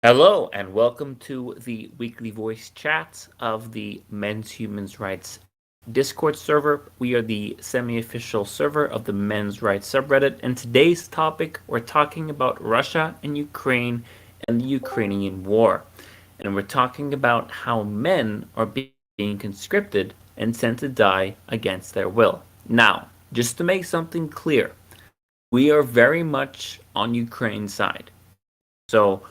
Hello, and welcome to the weekly voice chats of the Men's Humans Rights Discord server. We are the semi official server of the Men's Rights subreddit, and today's topic we're talking about Russia and Ukraine and the Ukrainian war. And we're talking about how men are being conscripted and sent to die against their will. Now, just to make something clear, we are very much on Ukraine's side. So,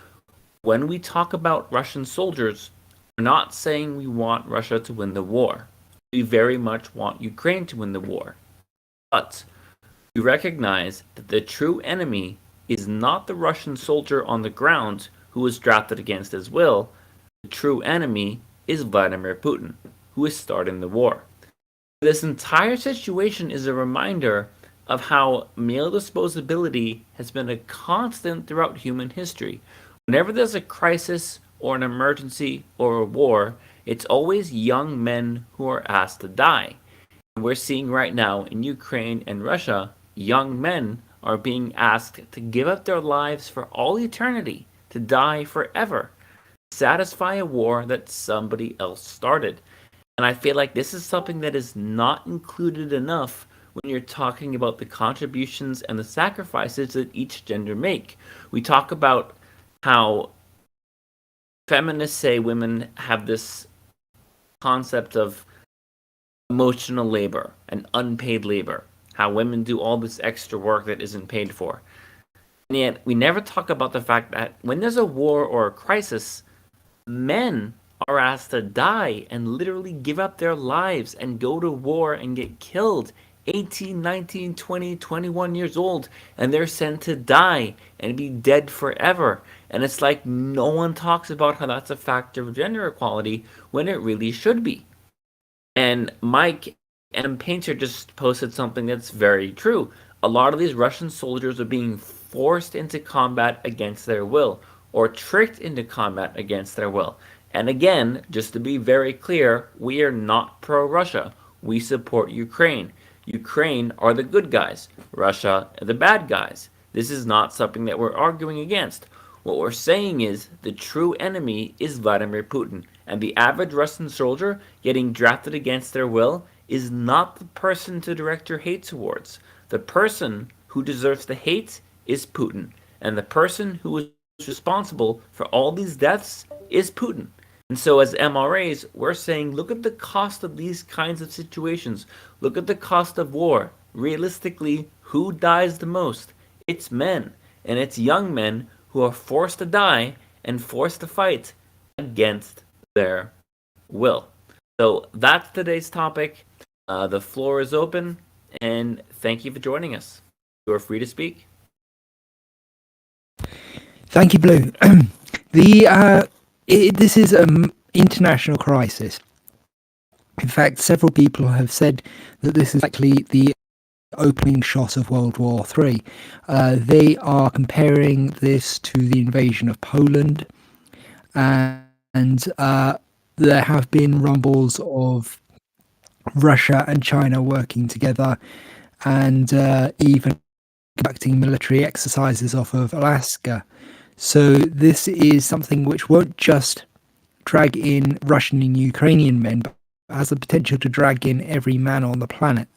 when we talk about Russian soldiers, we're not saying we want Russia to win the war. We very much want Ukraine to win the war. But we recognize that the true enemy is not the Russian soldier on the ground who was drafted against his will. The true enemy is Vladimir Putin, who is starting the war. This entire situation is a reminder of how male disposability has been a constant throughout human history. Whenever there's a crisis or an emergency or a war, it's always young men who are asked to die. And we're seeing right now in Ukraine and Russia, young men are being asked to give up their lives for all eternity, to die forever, satisfy a war that somebody else started. And I feel like this is something that is not included enough when you're talking about the contributions and the sacrifices that each gender make. We talk about how feminists say women have this concept of emotional labor and unpaid labor, how women do all this extra work that isn't paid for. And yet, we never talk about the fact that when there's a war or a crisis, men are asked to die and literally give up their lives and go to war and get killed 18, 19, 20, 21 years old, and they're sent to die and be dead forever. And it's like no one talks about how that's a factor of gender equality when it really should be. And Mike M. Painter just posted something that's very true. A lot of these Russian soldiers are being forced into combat against their will, or tricked into combat against their will. And again, just to be very clear, we are not pro-Russia. We support Ukraine. Ukraine are the good guys. Russia are the bad guys. This is not something that we're arguing against. What we're saying is the true enemy is Vladimir Putin. And the average Russian soldier getting drafted against their will is not the person to direct your hate towards. The person who deserves the hate is Putin. And the person who is responsible for all these deaths is Putin. And so, as MRAs, we're saying look at the cost of these kinds of situations. Look at the cost of war. Realistically, who dies the most? It's men. And it's young men who are forced to die and forced to fight against their will. So, that's today's topic. The floor is open, and thank you for joining us. You are free to speak. Thank you, Blue. This is an international crisis. In fact, several people have said that this is likely the opening shot of World War III. They are comparing this to the invasion of Poland, and there have been rumbles of Russia and China working together, and even conducting military exercises off of Alaska. So this is something which won't just drag in Russian and Ukrainian men, but has the potential to drag in every man on the planet.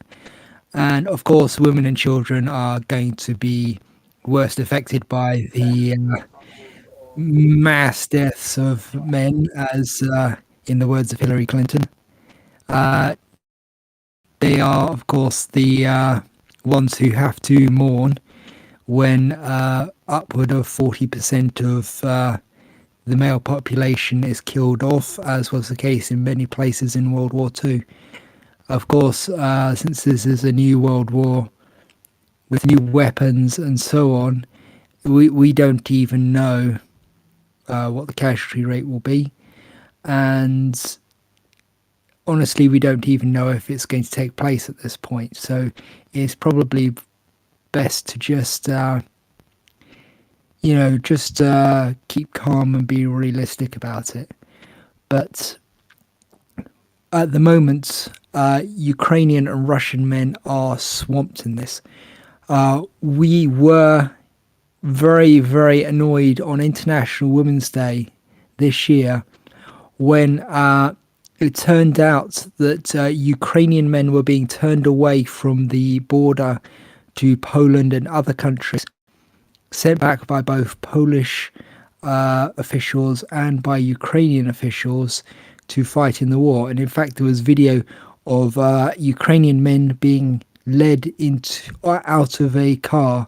And of course, women and children are going to be worst affected by the mass deaths of men, as in the words of Hillary Clinton. They are, of course, the ones who have to mourn when upward of 40% of the male population is killed off, as was the case in many places in World War II. Of course, since this is a new world war with new weapons and so on, we don't even know what the casualty rate will be. And honestly, we don't even know if it's going to take place at this point. So it's probably best to just keep calm and be realistic about it. But at the moment, Ukrainian and Russian men are swamped in this. We were very, very annoyed on International Women's Day this year when it turned out that Ukrainian men were being turned away from the border to Poland and other countries, sent back by both Polish officials and by Ukrainian officials to fight in the war. And in fact, there was video of Ukrainian men being led into out of a car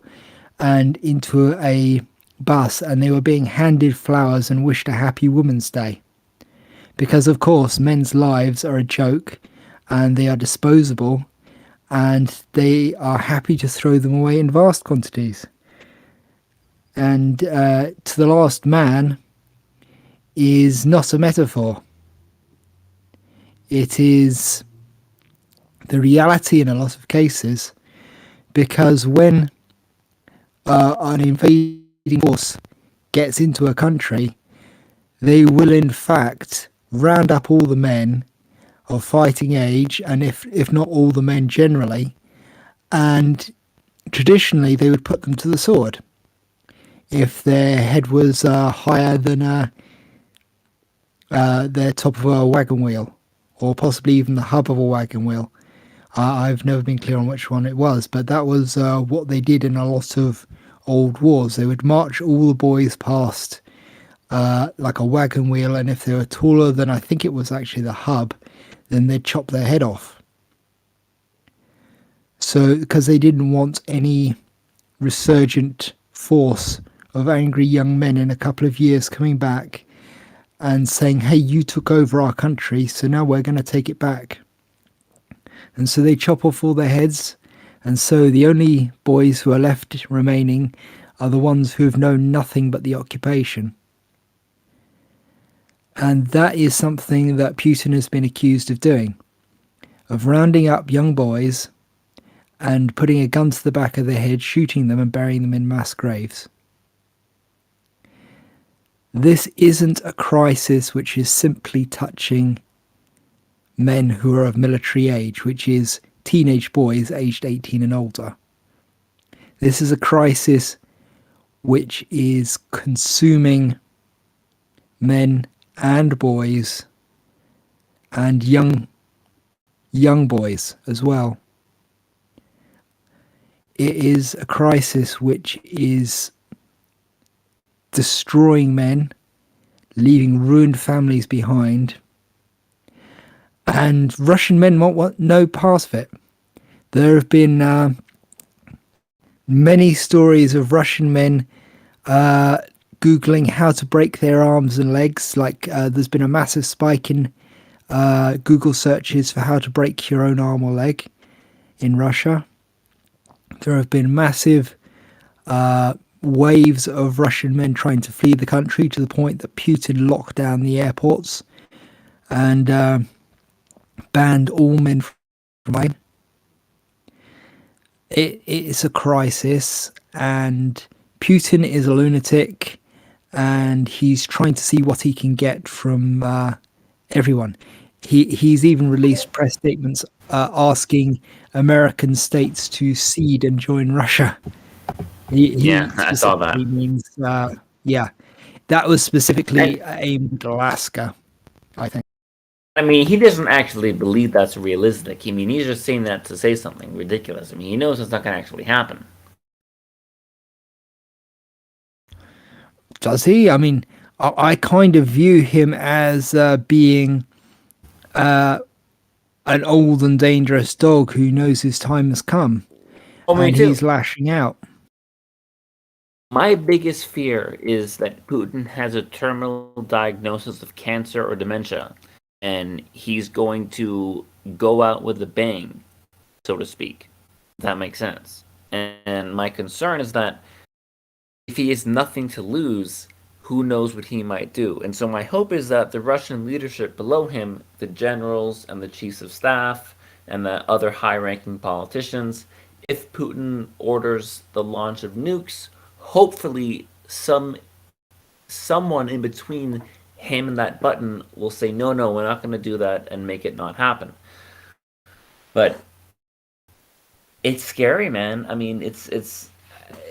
and into a bus, and they were being handed flowers and wished a happy Women's Day. Because, of course, men's lives are a joke and they are disposable, and they are happy to throw them away in vast quantities. And to the last man is not a metaphor. It is the reality in a lot of cases, because when an invading force gets into a country, they will in fact round up all the men of fighting age, and if not all the men generally, and traditionally they would put them to the sword if their head was higher than their top of a wagon wheel, or possibly even the hub of a wagon wheel. I've never been clear on which one it was, but that was what they did in a lot of old wars. They would march all the boys past like a wagon wheel, and if they were taller than, I think it was actually the hub, then they'd chop their head off. So, because they didn't want any resurgent force of angry young men in a couple of years coming back and saying, hey, you took over our country, so now we're going to take it back. And so they chop off all their heads, and so the only boys who are left remaining are the ones who have known nothing but the occupation. And that is something that Putin has been accused of doing, of rounding up young boys and putting a gun to the back of their head, shooting them and burying them in mass graves. This isn't a crisis which is simply touching men who are of military age, which is teenage boys aged 18 and older. This is a crisis which is consuming men and boys and young boys as well. It is a crisis which is destroying men, leaving ruined families behind, and Russian men won't want no part of it. There have been many stories of Russian men Googling how to break their arms and legs. Like there's been a massive spike in Google searches for how to break your own arm or leg in Russia. There have been massive waves of Russian men trying to flee the country, to the point that Putin locked down the airports and banned all men from flying. It's a crisis, and Putin is a lunatic, and he's trying to see what he can get from everyone. He's even released press statements asking American states to cede and join Russia. Yeah, I saw that. Means, yeah, that was specifically aimed at Alaska, I think. I mean, he doesn't actually believe that's realistic. I mean, he's just saying that to say something ridiculous. I mean, he knows it's not going to actually happen. Does he? I mean, I kind of view him as being an old and dangerous dog who knows his time has come. And he's lashing out. My biggest fear is that Putin has a terminal diagnosis of cancer or dementia, and he's going to go out with a bang, so to speak. If that makes sense. And my concern is that if he has nothing to lose, who knows what he might do. And so my hope is that the Russian leadership below him, the generals and the chiefs of staff and the other high-ranking politicians, if Putin orders the launch of nukes, hopefully someone in between him and that button will say, no, we're not going to do that, and make it not happen. But it's scary, man. I mean, it's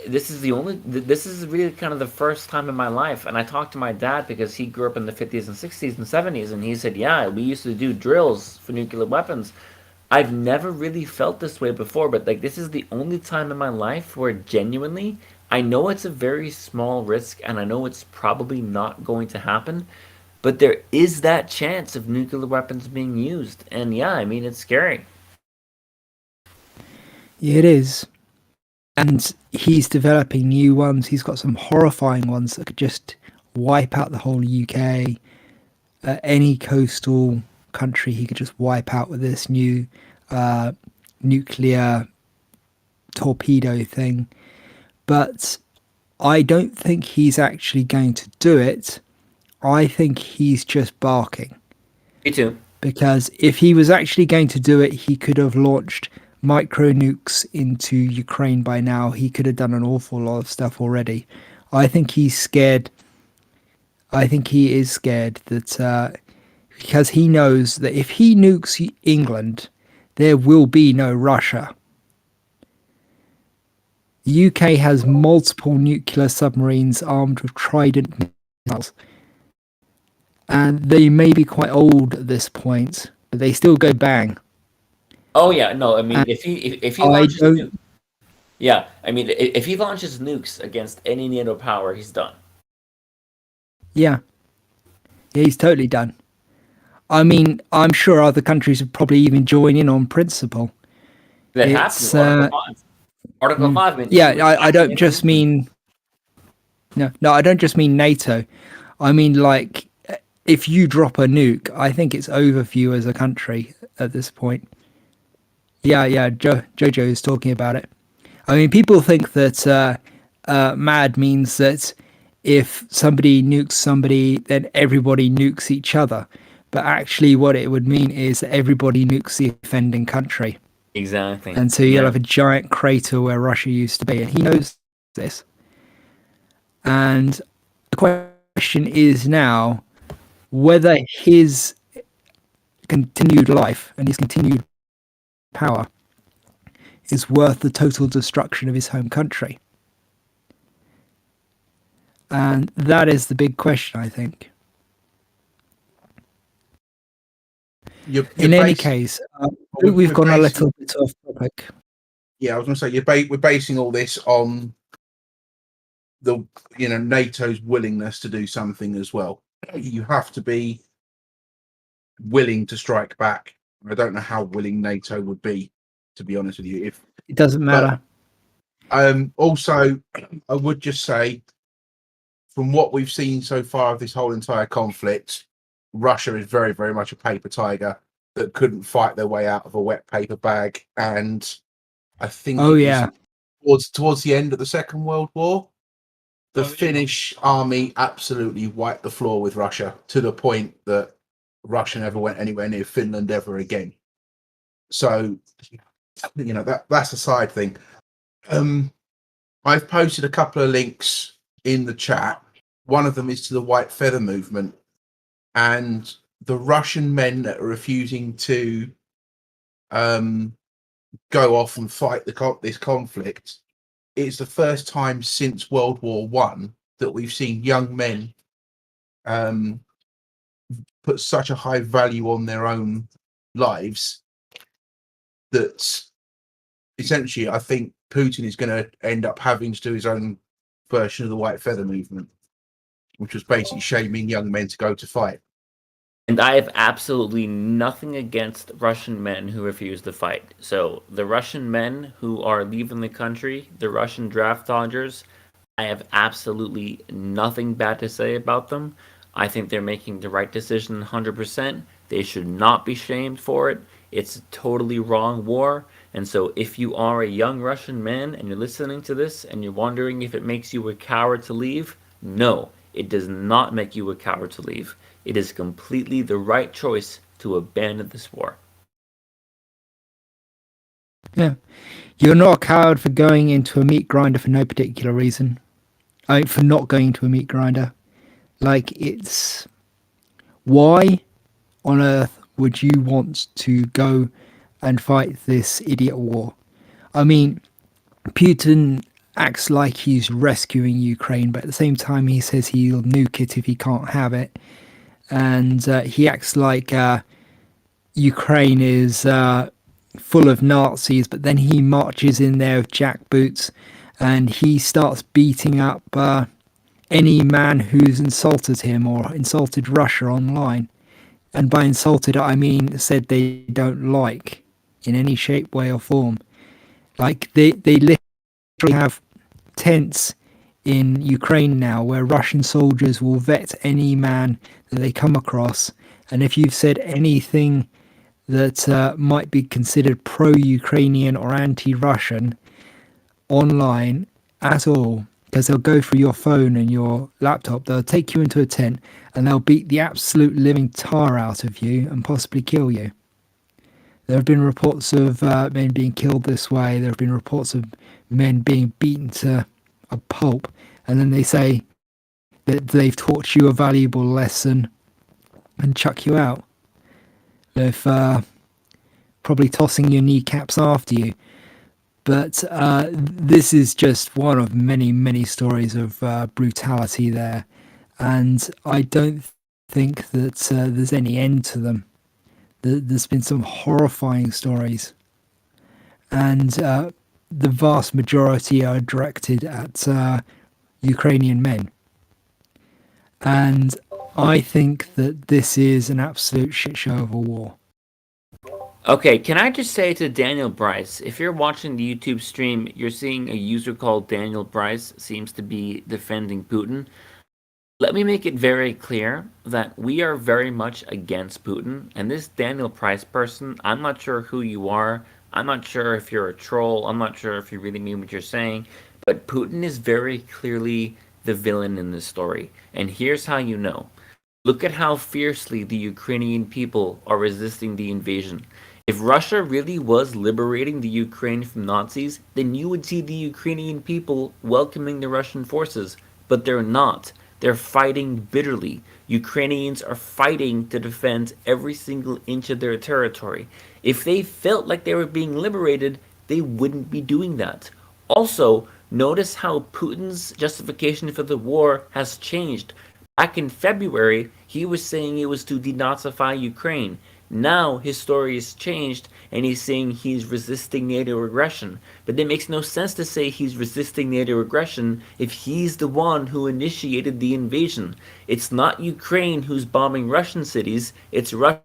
this is this is really kind of the first time in my life. And I talked to my dad because he grew up in the 50s and 60s and 70s, and he said, yeah, we used to do drills for nuclear weapons. I've never really felt this way before, but like this is the only time in my life where genuinely I know it's a very small risk and I know it's probably not going to happen, but there is that chance of nuclear weapons being used. And yeah, I mean, it's scary. It is. And he's developing new ones. He's got some horrifying ones that could just wipe out the whole UK. Any coastal country he could just wipe out with this new nuclear torpedo thing. But I don't think he's actually going to do it. I think he's just barking. Me too. Because if he was actually going to do it, he could have launched micro nukes into Ukraine by now. He could have done an awful lot of stuff already. I think he's scared. I think he is scared that because he knows that if he nukes England, there will be no Russia. The UK has multiple nuclear submarines armed with Trident missiles. And they may be quite old at this point, but they still go bang. Oh yeah, no, I mean, And if he I launches don't. yeah, I mean, if he launches nukes against any NATO power, he's done. Yeah, yeah, he's totally done. I mean, I'm sure other countries would probably even join in on principle. That have It's to. Article 5. Article 5 means yeah. I don't just mean no. I don't just mean NATO. I mean like if you drop a nuke, I think it's over for you as a country at this point. Yeah. Jojo is talking about it. I mean, people think that mad means that if somebody nukes somebody, then everybody nukes each other. But actually, what it would mean is that everybody nukes the offending country. Exactly. And so you'll have a giant crater where Russia used to be. And he knows this. And the question is now whether his continued life and his continued power is worth the total destruction of his home country. And that is the big question, I think. In any case, we've gone a little bit off topic. Yeah, I was going to say we're basing all this on the NATO's willingness to do something as well. You have to be willing to strike back. I don't know how willing NATO would be, to be honest with you. If it doesn't matter. Also, I would just say, from what we've seen so far of this whole entire conflict, Russia is very, very much a paper tiger that couldn't fight their way out of a wet paper bag. And I think towards the end of the Second World War, the Finnish army absolutely wiped the floor with Russia to the point that Russia never went anywhere near Finland ever again. So, that's a side thing. I've posted a couple of links in the chat. One of them is to the White Feather movement, and the Russian men that are refusing to go off and fight this conflict. It's the first time since World War One that we've seen young men put such a high value on their own lives that essentially I think Putin is going to end up having to do his own version of the White Feather movement, which was basically shaming young men to go to fight. And I have absolutely nothing against Russian men who refuse to fight. So the Russian men who are leaving the country, the Russian draft dodgers, I have absolutely nothing bad to say about them. I think they're making the right decision 100%. They should not be shamed for it. It's a totally wrong war. And so if you are a young Russian man and you're listening to this and you're wondering if it makes you a coward to leave, no, it does not make you a coward to leave. It is completely the right choice to abandon this war. Yeah. You're not a coward for going into a meat grinder for no particular reason. I mean, for not going to a meat grinder. Like, it's... Why on earth would you want to go and fight this idiot war? I mean, Putin acts like he's rescuing Ukraine, but at the same time he says he'll nuke it if he can't have it. And he acts like Ukraine is full of Nazis, but then he marches in there with jackboots and he starts beating up any man who's insulted him or insulted Russia online. And by insulted, I mean said they don't like in any shape, way, or form. Like they literally have tents in Ukraine now where Russian soldiers will vet any man that they come across. And if you've said anything that might be considered pro-Ukrainian or anti-Russian online at all, because they'll go through your phone and your laptop, they'll take you into a tent and they'll beat the absolute living tar out of you and possibly kill you. There have been reports of men being killed this way. There have been reports of men being beaten to a pulp, and then they say that they've taught you a valuable lesson and chuck you out. With probably tossing your kneecaps after you. But this is just one of many, many stories of brutality there. And I don't think that there's any end to them. There's been some horrifying stories. And the vast majority are directed at Ukrainian men. And I think that this is an absolute shit show of a war. Okay, can I just say to Daniel Bryce, if you're watching the YouTube stream, you're seeing a user called Daniel Bryce seems to be defending Putin. Let me make it very clear that we are very much against Putin. And this Daniel Bryce person, I'm not sure who you are. I'm not sure if you're a troll. I'm not sure if you really mean what you're saying. But Putin is very clearly the villain in this story. And here's how you know. Look at how fiercely the Ukrainian people are resisting the invasion. If Russia really was liberating the Ukraine from Nazis, then you would see the Ukrainian people welcoming the Russian forces. But they're not. They're fighting bitterly. Ukrainians are fighting to defend every single inch of their territory. If they felt like they were being liberated, they wouldn't be doing that. Also, notice how Putin's justification for the war has changed. Back in February, he was saying it was to denazify Ukraine. Now his story has changed and he's saying he's resisting NATO aggression. But it makes no sense to say he's resisting NATO aggression if he's the one who initiated the invasion. It's not Ukraine who's bombing Russian cities, it's Russia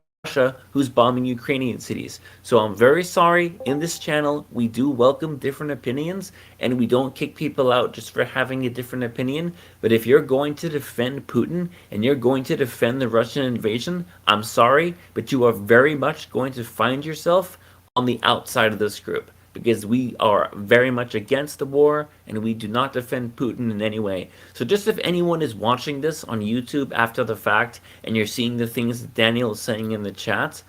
who's bombing Ukrainian cities. So I'm very sorry, in this channel we do welcome different opinions and we don't kick people out just for having a different opinion. But if you're going to defend Putin and you're going to defend the Russian invasion, I'm sorry, but you are very much going to find yourself on the outside of this group. Because we are very much against the war and we do not defend Putin in any way. So just if anyone is watching this on YouTube after the fact and you're seeing the things that Daniel is saying in the chat,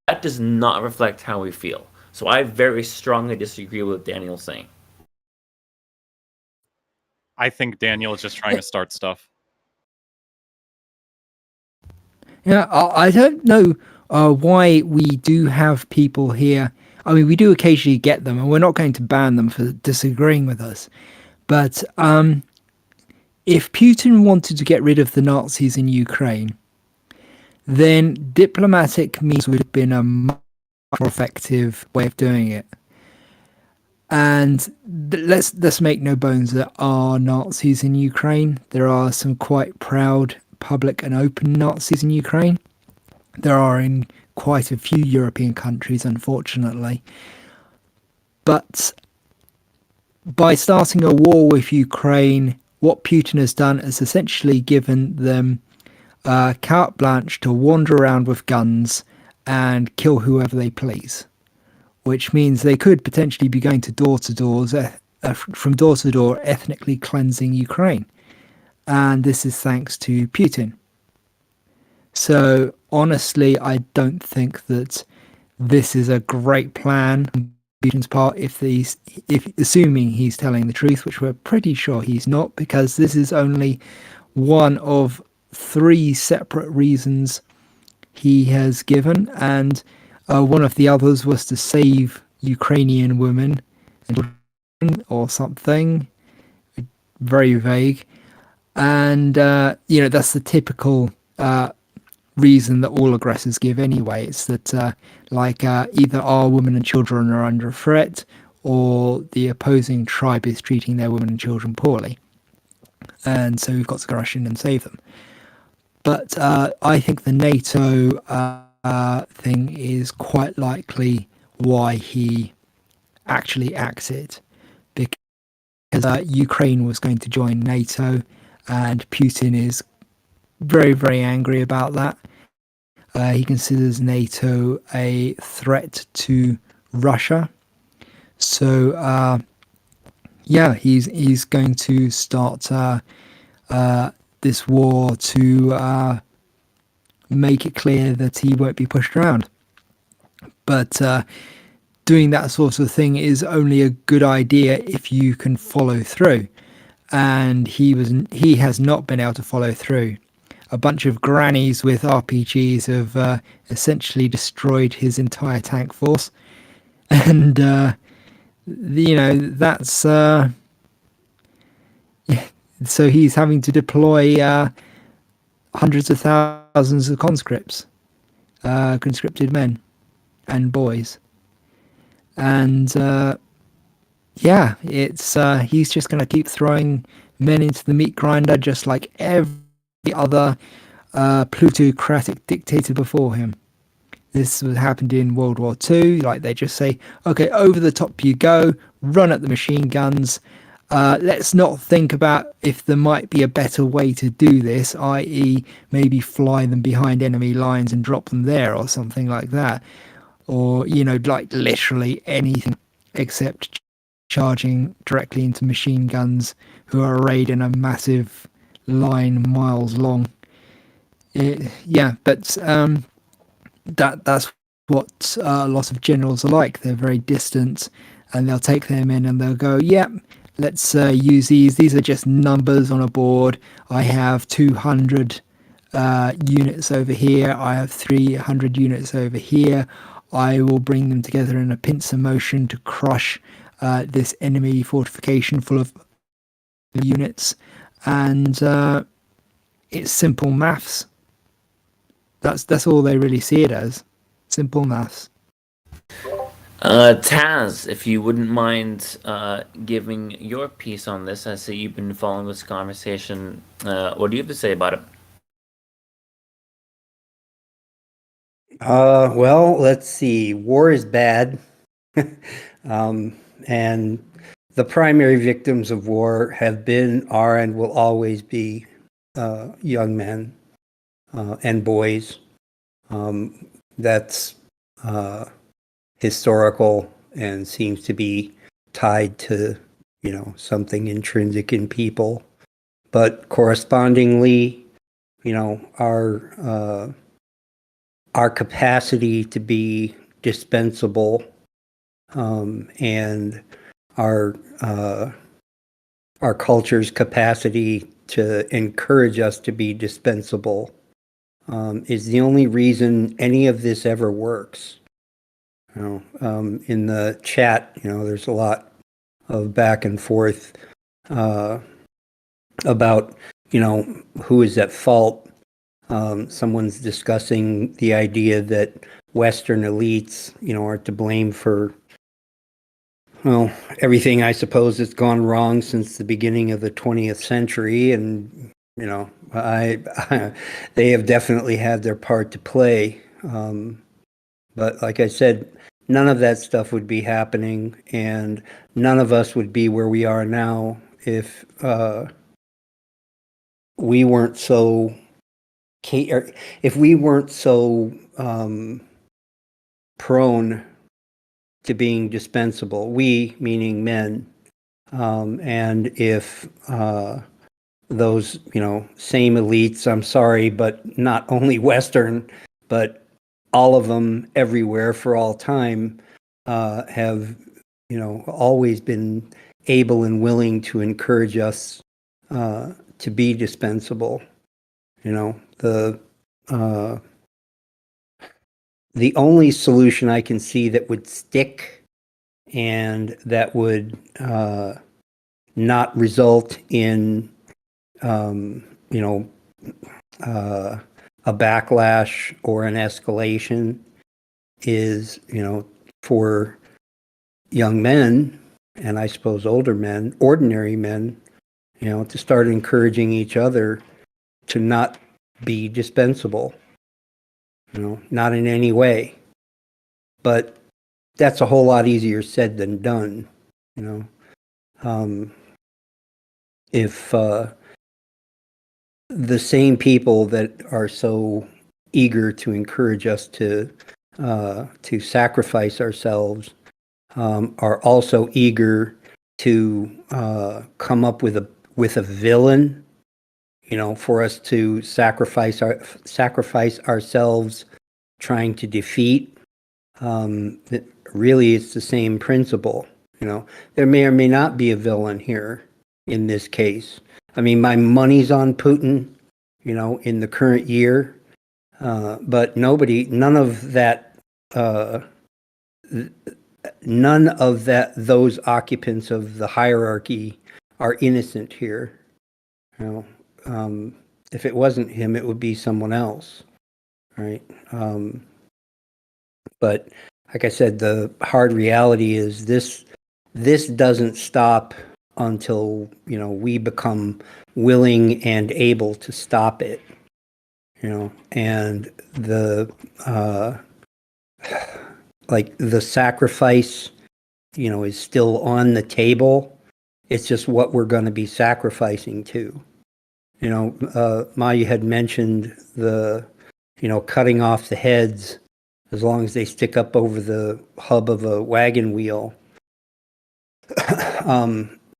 that does not reflect how we feel. So I very strongly disagree with what Daniel's saying. I think Daniel is just trying to start stuff. Yeah, I don't know why we do have people here. I mean, we do occasionally get them, and we're not going to ban them for disagreeing with us. But if Putin wanted to get rid of the Nazis in Ukraine, then diplomatic means would have been a much more effective way of doing it. And let's make no bones, there are Nazis in Ukraine. There are some quite proud, public and open Nazis in Ukraine. There are in quite a few European countries, unfortunately. But by starting a war with Ukraine, what Putin has done is essentially given them carte blanche to wander around with guns and kill whoever they please, which means they could potentially be going to doors, from door to door, ethnically cleansing Ukraine. And this is thanks to Putin. So honestly, I don't think that this is a great plan on Putin's part, if assuming he's telling the truth, which we're pretty sure he's not, because this is only one of 3 separate reasons he has given, and one of the others was to save Ukrainian women or something. very vague. And, that's the typical reason that all aggressors give anyway. It's that, either our women and children are under threat, or the opposing tribe is treating their women and children poorly. And so we've got to rush in and save them. But I think the NATO thing is quite likely why he actually acted, because Ukraine was going to join NATO, and Putin is very, very angry about that. He considers NATO a threat to Russia. So, he's going to start this war to make it clear that he won't be pushed around. But doing that sort of thing is only a good idea if you can follow through. And he has not been able to follow through. A bunch of grannies with RPGs have essentially destroyed his entire tank force, and that's so he's having to deploy hundreds of thousands of conscripted men and boys, and he's just going to keep throwing men into the meat grinder, just like every other plutocratic dictator before him. This happened in World War II. Like, they just say, okay, over the top you go, run at the machine guns. Let's not think about if there might be a better way to do this, i.e. maybe fly them behind enemy lines and drop them there or something like that. Or, like literally anything except charging directly into machine guns who are arrayed in a massive line miles long. That's what a lot of generals are like. They're very distant, and they'll take their men and they'll go, let's use these are just numbers on a board. I have 200 units over here, I have 300 units over here. I will bring them together in a pincer motion to crush this enemy fortification full of units. And it's simple maths. That's all they really see it as. Simple maths. Taz, if you wouldn't mind giving your piece on this, I see you've been following this conversation. What do you have to say about it? Well, let's see. War is bad. And the primary victims of war have been, are, and will always be young men and boys. That's historical and seems to be tied to, something intrinsic in people. But correspondingly, our capacity to be dispensable, and our culture's capacity to encourage us to be dispensable is the only reason any of this ever works. In the chat, there's a lot of back and forth about, who is at fault. Someone's discussing the idea that Western elites, are to blame for, everything, I suppose, that's gone wrong since the beginning of the 20th century. And, they have definitely had their part to play. But like I said, none of that stuff would be happening, and none of us would be where we are now if we weren't so prone to being dispensable. We, meaning men, and if those, same elites, I'm sorry, but not only Western, but all of them everywhere for all time, have, always been able and willing to encourage us to be dispensable. The only solution I can see that would stick and that would not result in, you know, a backlash or an escalation is, you know, for young men, and I suppose older men, ordinary men, you know, to start encouraging each other to not be dispensable, you know, not in any way. But that's a whole lot easier said than done, you know. If the same people that are so eager to encourage us to sacrifice ourselves are also eager to come up with a villain, you know, for us to sacrifice ourselves trying to defeat. Really, it's the same principle. You know, there may or may not be a villain here in this case. I mean, my money's on Putin, you know, in the current year, but none of those occupants of the hierarchy are innocent here. You know, if it wasn't him, it would be someone else, right? But like I said, the hard reality is this doesn't stop until, you know, we become willing and able to stop it, you know, and the sacrifice, you know, is still on the table. It's just what we're going to be sacrificing to. You know, Maya had mentioned the, you know, cutting off the heads as long as they stick up over the hub of a wagon wheel.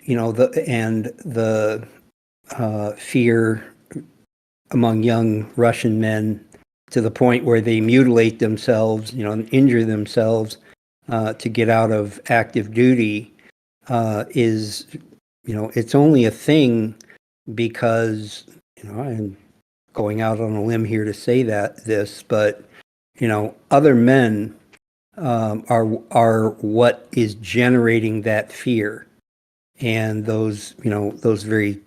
You know, the fear among young Russian men to the point where they mutilate themselves, you know, and injure themselves to get out of active duty is, you know, it's only a thing because, you know, I'm going out on a limb here to say this, but, you know, other men are what is generating that fear, and those, you know, those very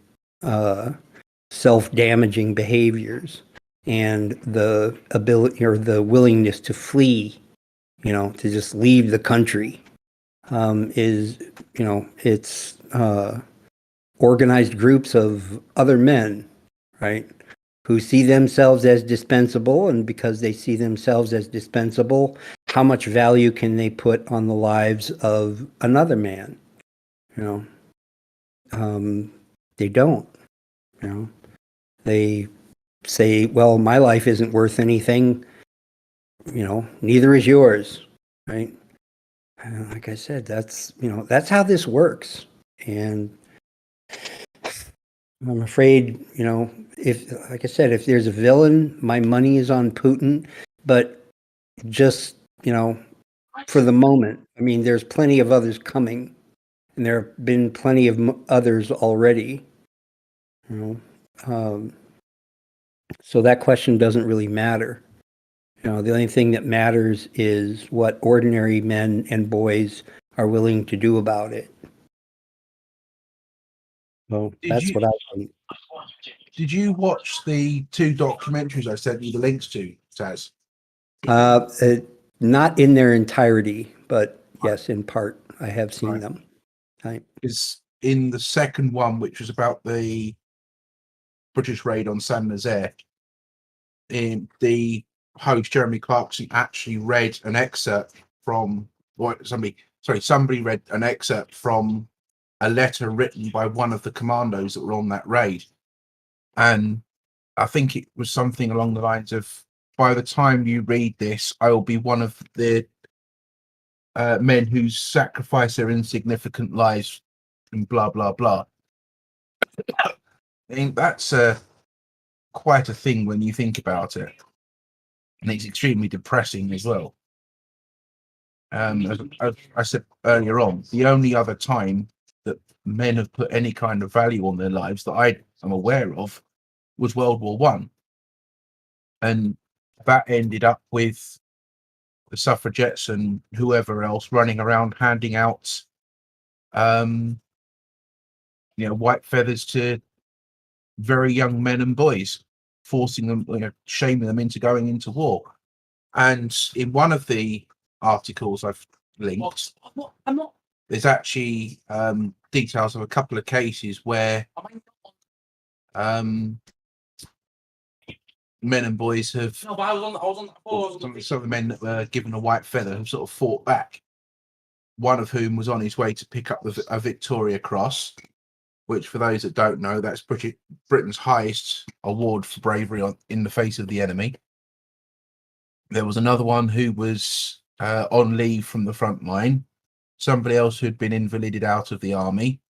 self-damaging behaviors, and the ability or the willingness to flee, you know, to just leave the country, is, you know, it's organized groups of other men, right, who see themselves as dispensable, and because they see themselves as dispensable, how much value can they put on the lives of another man? You know, they don't. You know, they say, well, my life isn't worth anything. You know, neither is yours, right? And like I said, that's, you know, that's how this works. And I'm afraid, you know, if, like I said, if there's a villain, my money is on Putin, but just, you know, for the moment. I mean, there's plenty of others coming, and there have been plenty of others already, you know. So that question doesn't really matter. You know, the only thing that matters is what ordinary men and boys are willing to do about it. So that's what I think. Did you watch the 2 documentaries I sent you the links to, Taz? Not in their entirety, but yes, in part, I have seen Right. them. Right. Is in the second one, which was about the British raid on Saint Nazaire, in the host Jeremy Clarkson actually read an excerpt from somebody read an excerpt from a letter written by one of the commandos that were on that raid, and I think it was something along the lines of, by the time you read this, I will be one of the men who sacrifice their insignificant lives and blah blah blah. I think that's quite a thing when you think about it, and it's extremely depressing as well. As I said earlier on, the only other time that men have put any kind of value on their lives that I am aware of was World War One, and that ended up with the suffragettes and whoever else running around handing out white feathers to very young men and boys, forcing them, shaming them into going into war. And in one of the articles I've linked, there's actually details of a couple of cases where men and boys have, No, but I was on. some of the men that were given a white feather have sort of fought back. One of whom was on his way to pick up a Victoria Cross, which, for those that don't know, that's Britain's highest award for bravery in the face of the enemy. There was another one who was on leave from the front line, somebody else who'd been invalided out of the army,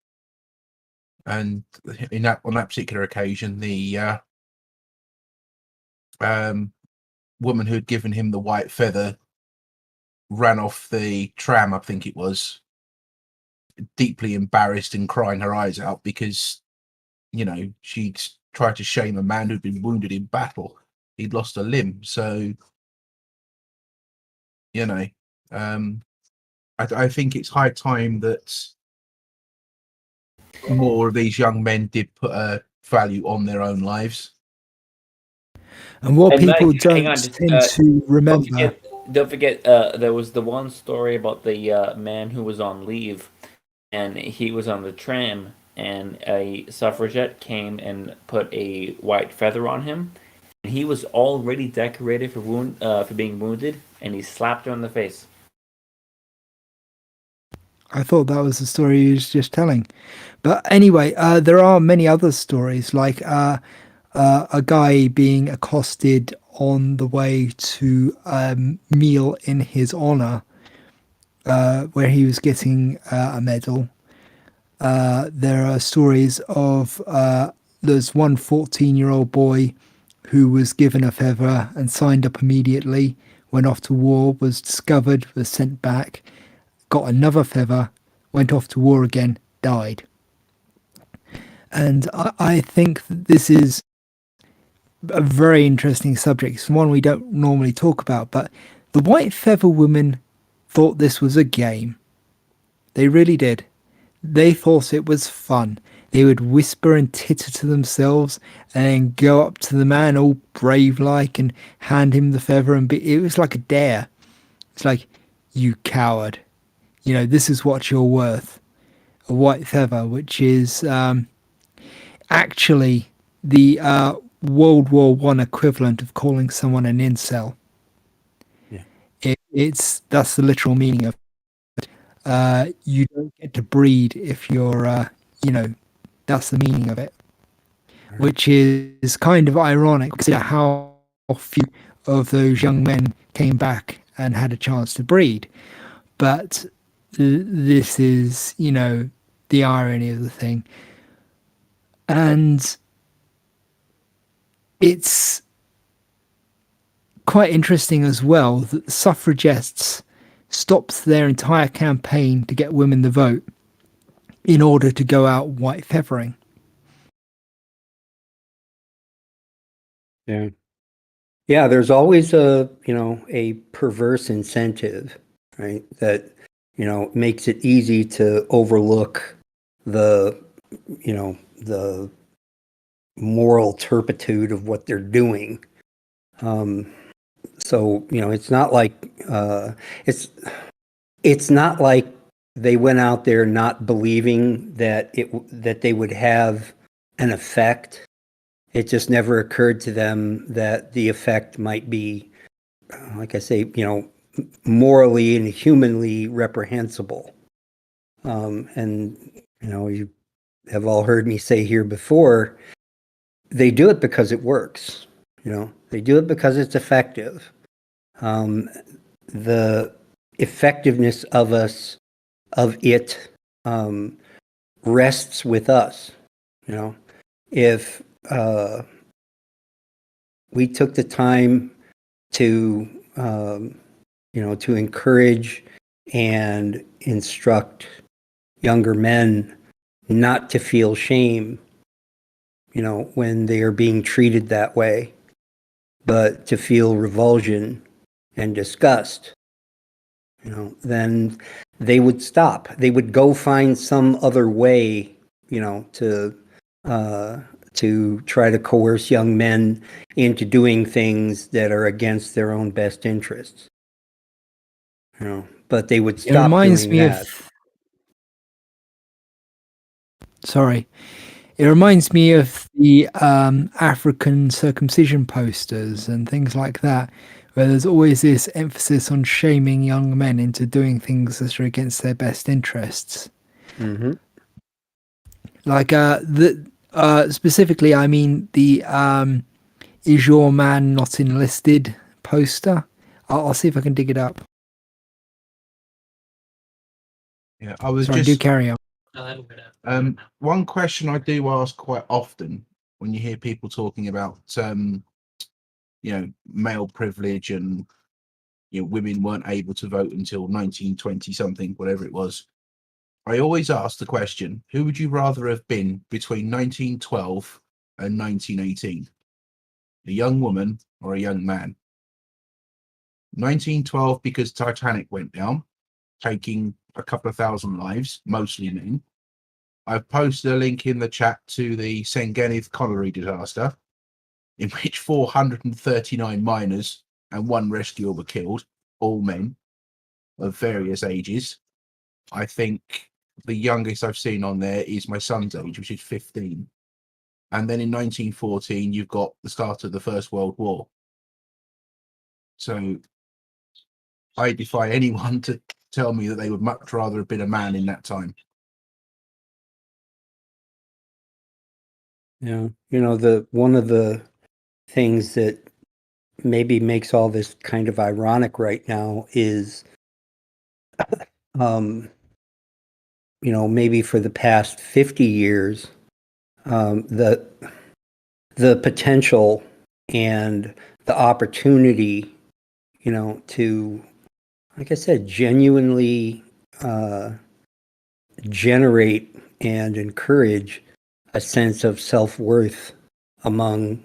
and on that particular occasion, the woman who'd given him the white feather ran off the tram, I think it was, deeply embarrassed and crying her eyes out because, she'd tried to shame a man who'd been wounded in battle. He'd lost a limb. So, I think it's high time that more of these young men did put a value on their own lives. And what And people Mike, hang don't on, just, tend to remember. Don't forget, there was the one story about the man who was on leave, and he was on the tram, and a suffragette came and put a white feather on him. And he was already decorated for being wounded, and he slapped her in the face. I thought that was the story he was just telling. But anyway, there are many other stories, like a guy being accosted on the way to a meal in his honor, where he was getting a medal. There are stories of there's one 14-year-old boy who was given a feather and signed up immediately, went off to war, was discovered, was sent back, got another feather, went off to war again, died. And I think this is a very interesting subject. It's one we don't normally talk about, but the white feather women thought this was a game. They really did. They thought it was fun. They would whisper and titter to themselves and then go up to the man all brave-like and hand him the feather. It was like a dare. It's like, you coward. This is what you're worth. A white feather, which is actually the World War I equivalent of calling someone an incel. Yeah. That's the literal meaning of it. You don't get to breed if you're, that's the meaning of it. Which is kind of ironic, because how few of those young men came back and had a chance to breed. But this is, the irony of the thing. And it's quite interesting as well that the suffragettes stopped their entire campaign to get women the vote in order to go out white feathering. Yeah, there's always a perverse incentive, right? That, makes it easy to overlook the moral turpitude of what they're doing. So, it's not like it's not like they went out there not believing that they would have an effect. It just never occurred to them that the effect might be, like I say, morally and humanly reprehensible. And you have all heard me say here before, they do it because it works. They do it because it's effective. The effectiveness of it rests with us. If we took the time to to encourage and instruct younger men not to feel shame, when they are being treated that way, but to feel revulsion and disgust, then they would stop. They would go find some other way to try to coerce young men into doing things that are against their own best interests. But they would It stop reminds doing me that. of. Sorry. It reminds me of the African circumcision posters and things like that, where there's always this emphasis on shaming young men into doing things that are against their best interests. Hmm. Like specifically, I mean the "Is your man not enlisted?" poster. I'll see if I can dig it up. Yeah, I was Sorry, do just carry on. one question I do ask quite often when you hear people talking about male privilege and women weren't able to vote until 1920 something, whatever it was. I always ask the question, who would you rather have been between 1912 and 1918? A young woman or a young man? 1912 because Titanic went down, taking a couple of thousand lives, mostly men. I've posted a link in the chat to the Sengeniv colliery disaster, in which 439 miners and one rescuer were killed, all men of various ages. I think the youngest I've seen on there is my son's age, which is 15. And then in 1914, you've got the start of the First World War. So I defy anyone to tell me that they would much rather have been a man in that time. Yeah, one of the things that maybe makes all this kind of ironic right now is, maybe for the past 50 years, the potential and the opportunity, to, like I said, genuinely generate and encourage a sense of self-worth among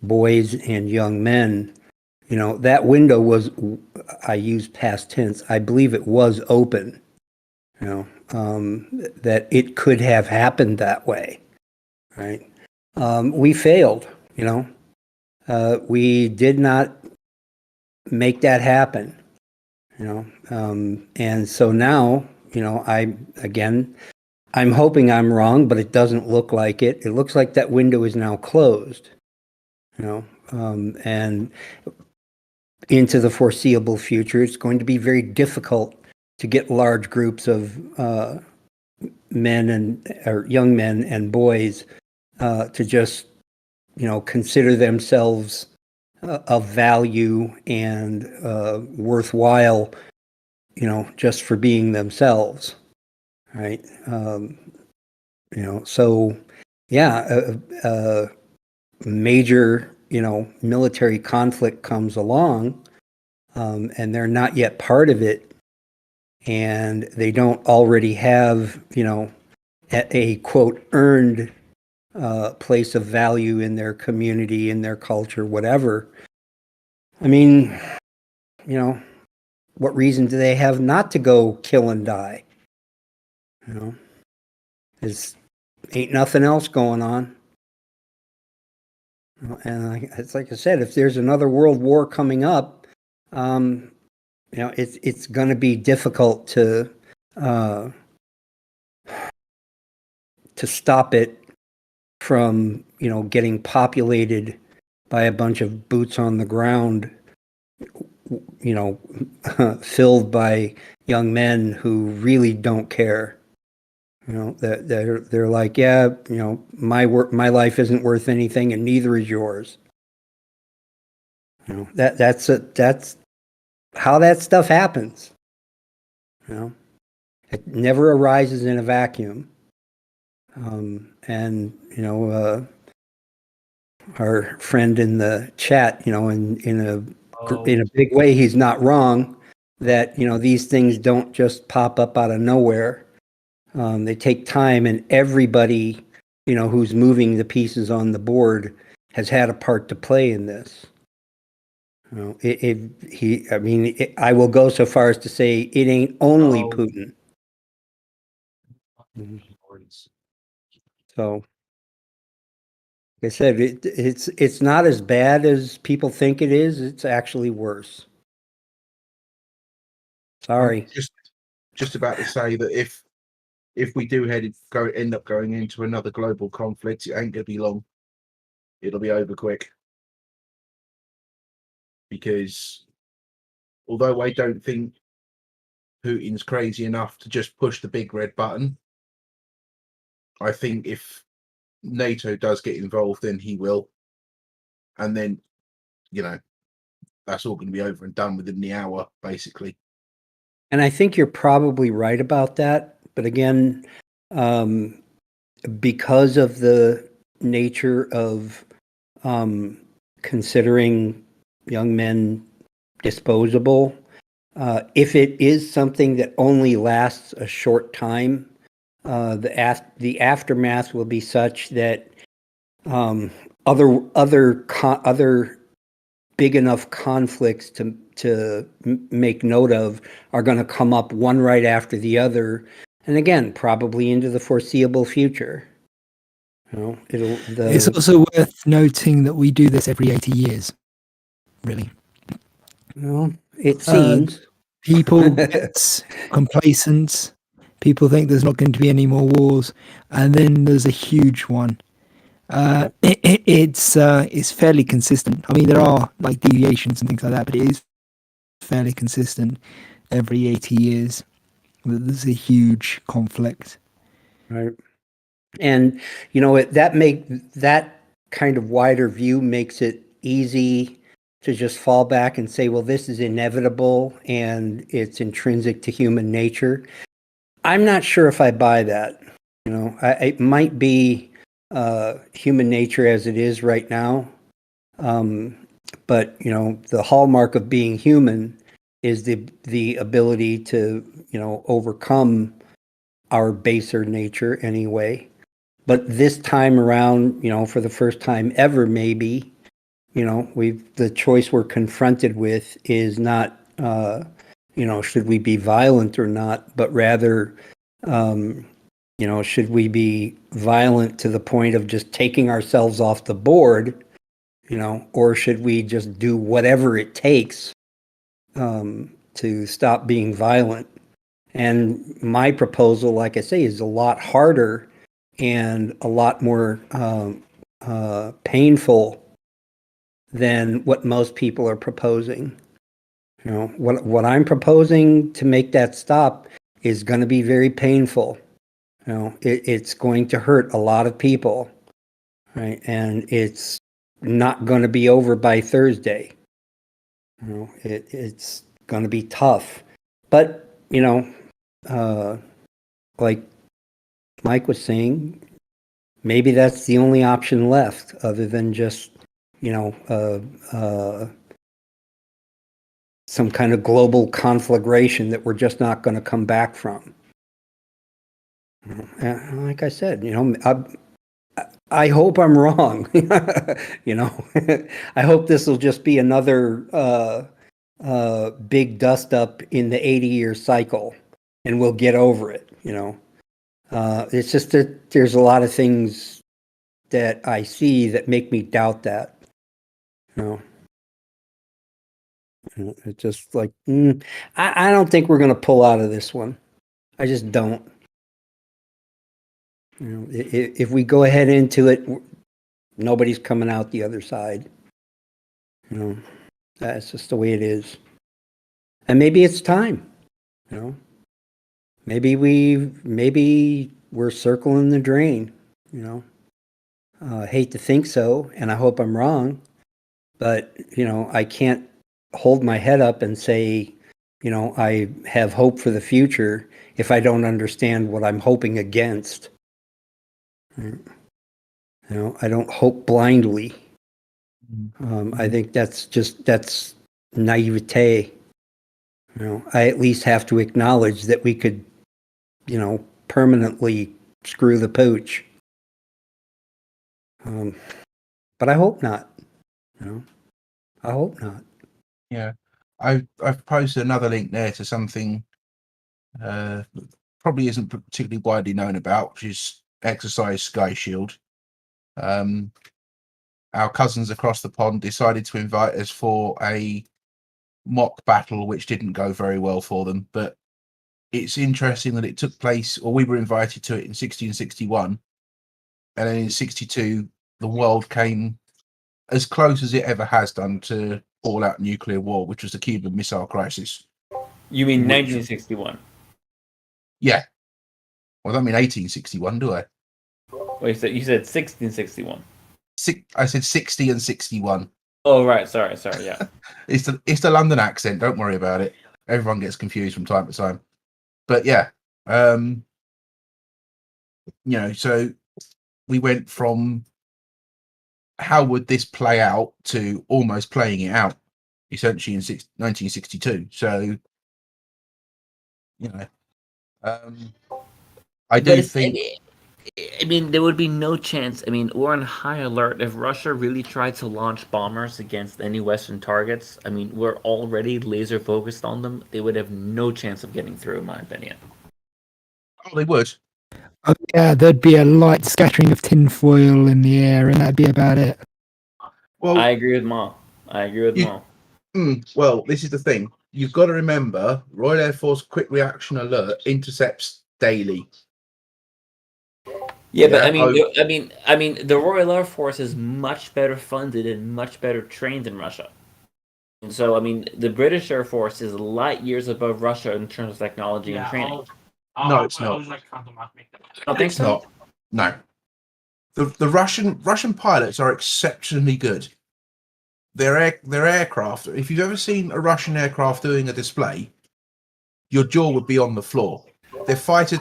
boys and young men. That window was, I use past tense, I believe it was open, that it could have happened that way, right? We failed, we did not make that happen, and so now, I'm hoping I'm wrong, but it doesn't look like it. It looks like that window is now closed, and into the foreseeable future, it's going to be very difficult to get large groups of young men and boys to just, consider themselves of value and worthwhile, just for being themselves, right? So yeah, a major, military conflict comes along, and they're not yet part of it, and they don't already have, a quote earned place of value in their community, in their culture, whatever. I mean, what reason do they have not to go kill and die? There's ain't nothing else going on. And it's like I said, if there's another world war coming up, it's going to be difficult to stop it from, getting populated by a bunch of boots on the ground, filled by young men who really don't care. They're like, yeah, my life isn't worth anything, and neither is yours. That's how that stuff happens. It never arises in a vacuum. And our friend in the chat, in a big way, he's not wrong that these things don't just pop up out of nowhere. They take time, and everybody, who's moving the pieces on the board has had a part to play in this. I will go so far as to say it ain't only Putin. So, like I said, it's not as bad as people think it is. It's actually worse. Sorry. I'm just about to say that if we do end up going into another global conflict, it ain't gonna be long. It'll be over quick. Because although I don't think Putin's crazy enough to just push the big red button, I think if NATO does get involved, then he will. And then, that's all going to be over and done within the hour, basically. And I think you're probably right about that. But again, because of the nature of considering young men disposable, if it is something that only lasts a short time, the aftermath will be such that other big enough conflicts to make note of are going to come up one right after the other, and again, probably into the foreseeable future. It's also worth noting that we do this every 80 years, really. It seems. People get complacent. People think there's not going to be any more wars, and then there's a huge one. It's fairly consistent. I mean, there are like deviations and things like that, but it is fairly consistent every 80 years. There's a huge conflict. Right. And that kind of wider view makes it easy to just fall back and say, well, this is inevitable and it's intrinsic to human nature. I'm not sure if I buy that. It might be human nature as it is right now. But the hallmark of being human is the ability to, overcome our baser nature anyway. But this time around, for the first time ever, maybe, the choice we're confronted with is not, should we be violent or not, but rather, should we be violent to the point of just taking ourselves off the board, or should we just do whatever it takes to stop being violent? And my proposal, like I say, is a lot harder and a lot more painful than what most people are proposing. What I'm proposing to make that stop is going to be very painful. It's going to hurt a lot of people, right? And it's not going to be over by Thursday. It's going to be tough. But, like Mike was saying, maybe that's the only option left other than just, some kind of global conflagration that we're just not going to come back from. And like I said, I hope I'm wrong. I hope this will just be another big dust up in the 80-year cycle and we'll get over it. It's just that there's a lot of things that I see that make me doubt that. It's just like, I don't think we're going to pull out of this one. I just don't. If we go ahead into it, nobody's coming out the other side. That's just the way it is. And maybe it's time. Maybe we're circling the drain. I hate to think so, and I hope I'm wrong. But I can't hold my head up and say, I have hope for the future if I don't understand what I'm hoping against. I don't hope blindly. I think that's naivete. I at least have to acknowledge that we could, permanently screw the pooch. But I hope not. I hope not. Yeah, I've posted another link there to something probably isn't particularly widely known about, which is exercise Sky Shield, our cousins across the pond decided to invite us for a mock battle, which didn't go very well for them. But it's interesting that it took place, or we were invited to it in 1661, and then in 62, the world came as close as it ever has done to all-out nuclear war, which was the Cuban Missile Crisis. You mean Which- 1961? Yeah. Well, I don't mean 1861, do I? Wait, you said 1661. I said 60 and 61. Oh, right. Sorry. Yeah. It's the London accent. Don't worry about it. Everyone gets confused from time to time. But yeah, so we went from how would this play out to almost playing it out, essentially in 1962. So, I do think. I mean, there would be no chance. I mean, we're on high alert. If Russia really tried to launch bombers against any Western targets, I mean, we're already laser focused on them. They would have no chance of getting through, in my opinion. Oh, they would. Oh, yeah, there'd be a light scattering of tinfoil in the air, and that'd be about it. Well, I agree with Ma. Well, this is the thing. You've got to remember, Royal Air Force Quick Reaction Alert intercepts daily. Yeah, but Yeah, I mean, the Royal Air Force is much better funded and much better trained than Russia. And so, I mean, the British Air Force is light years above Russia in terms of technology and training. No, it's not. I think It's so. not. No. The Russian pilots are exceptionally good. Their aircraft. If you've ever seen a Russian aircraft doing a display, your jaw would be on the floor. Their fighters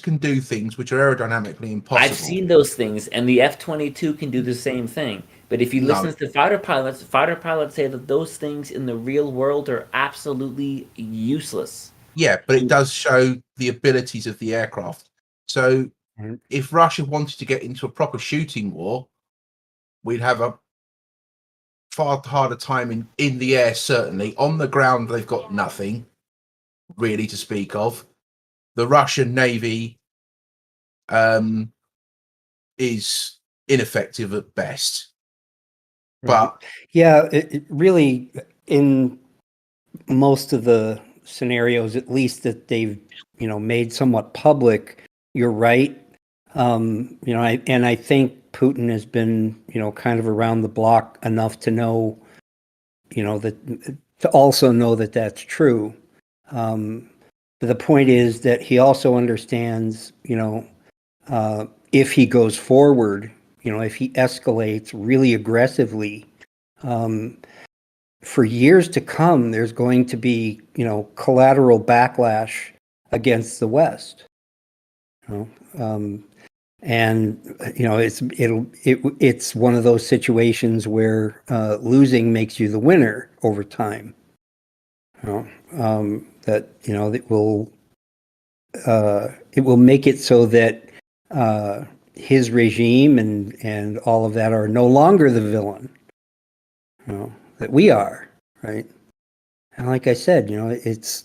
can do things which are aerodynamically impossible. I've seen those things, and the F-22 can do the same thing. But if you No. listen to fighter pilots say that those things in the real world are absolutely useless. Yeah, but it does show the abilities of the aircraft. So Right. if Russia wanted to get into a proper shooting war, we'd have a far harder time in the air, certainly. On the ground, they've got nothing really to speak of. The Russian Navy is ineffective at best. But Yeah, it really, in most of the scenarios, at least that they've, made somewhat public, you're right. I think Putin has been, kind of around the block enough to know, that to also know that that's true. But the point is that he also understands, if he goes forward, if he escalates really aggressively, for years to come, there's going to be, collateral backlash against the West. It's one of those situations where losing makes you the winner over time. That it will make it so that his regime and all of that are no longer the villain. That we are, right? And like I said, it's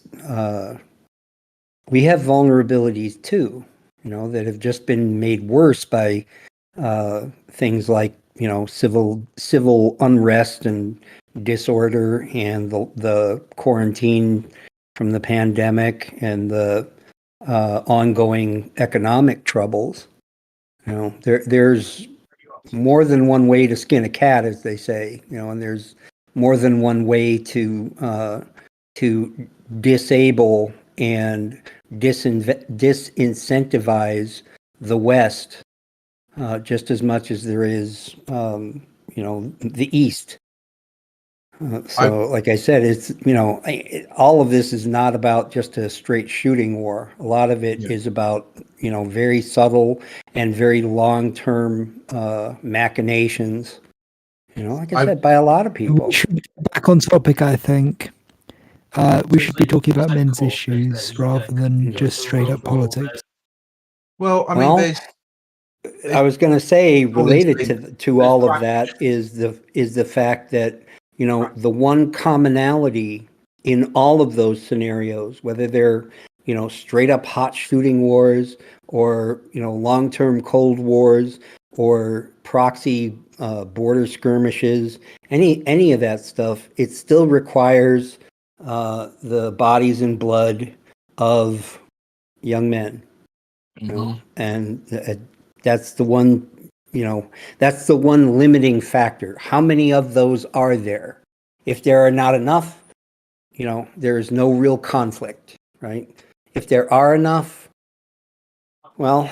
we have vulnerabilities too, that have just been made worse by things like civil unrest and disorder and the quarantine from the pandemic and the ongoing economic troubles. There's more than one way to skin a cat, as they say, and there's more than one way to disable and disincentivize the West just as much as there is, the East. Like I said, it's, all of this is not about just a straight shooting war. A lot of it is about, very subtle and very long-term machinations, like I said, by a lot of people. We should get back on topic, I think. We should be talking about men's issues rather than just straight up politics. well, I mean, Well, there's I was going to say, related things- to all of that is the fact that, the one commonality in all of those scenarios, whether they're, straight up hot shooting wars or, long-term Cold Wars or proxy border skirmishes, any of that stuff, it still requires the bodies and blood of young men. And that's the one, that's the one limiting factor. How many of those are there? If there are not enough, there is no real conflict, right? If there are enough, well,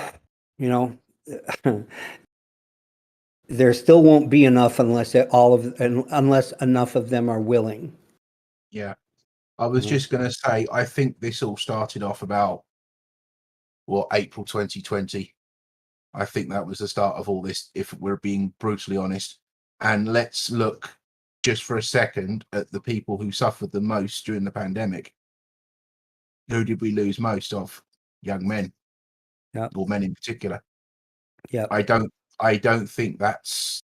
there still won't be enough unless unless enough of them are willing. Yeah. I was just going to say, I think this all started off about April 2020. I think that was the start of all this, if we're being brutally honest. And let's look just for a second at the people who suffered the most during the pandemic. Who did we lose most of? Young men. Yeah. Or men in particular. Yeah. I don't think that's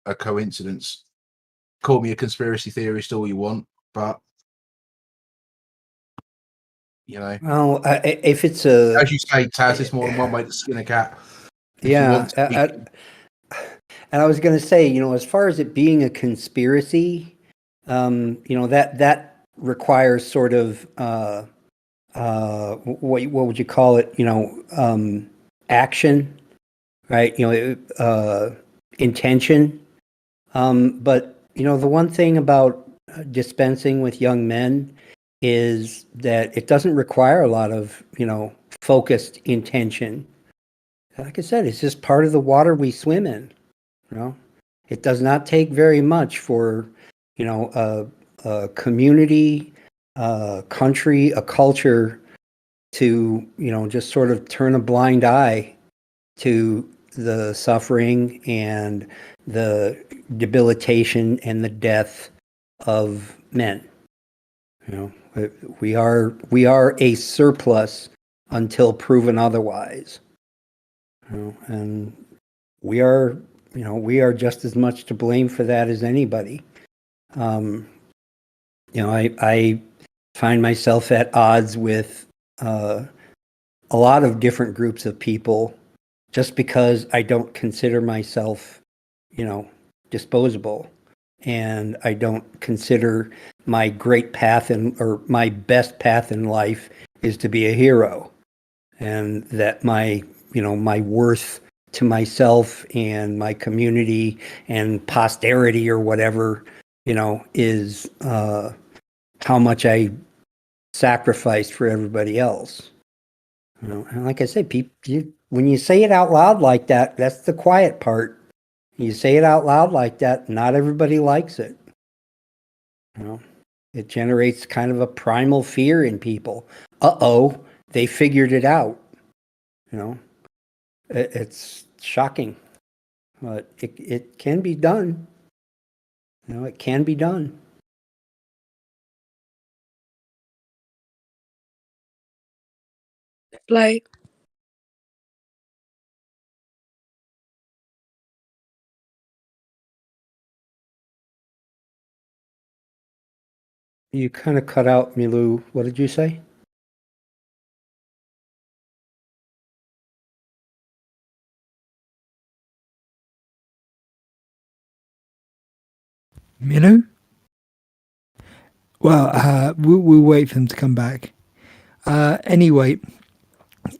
a coincidence. Call me a conspiracy theorist all you want, but Well, if it's a, as you say, Taz, it's more than one way to skin a cat. If you yeah, want to be- and I was going to say, as far as it being a conspiracy, that requires sort of what would you call it? Action, right? Intention. But the one thing about dispensing with young men is that it doesn't require a lot of focused intention. Like I said, it's just part of the water we swim in. It does not take very much for a community, a country, a culture to just sort of turn a blind eye to the suffering and the debilitation and the death of men. We are a surplus until proven otherwise. And we are just as much to blame for that as anybody. I find myself at odds with a lot of different groups of people just because I don't consider myself, disposable. And I don't consider my great path or my best path in life is to be a hero. And that my worth to myself and my community and posterity or whatever, is how much I sacrificed for everybody else. And like I said, when you say it out loud like that, that's the quiet part. You say it out loud like that, not everybody likes it. It generates kind of a primal fear in people. Uh-oh, they figured it out. It's shocking, but it can be done. It can be done. Like, You kind of cut out, Milou. What did you say? Well, we'll wait for them to come back. Anyway,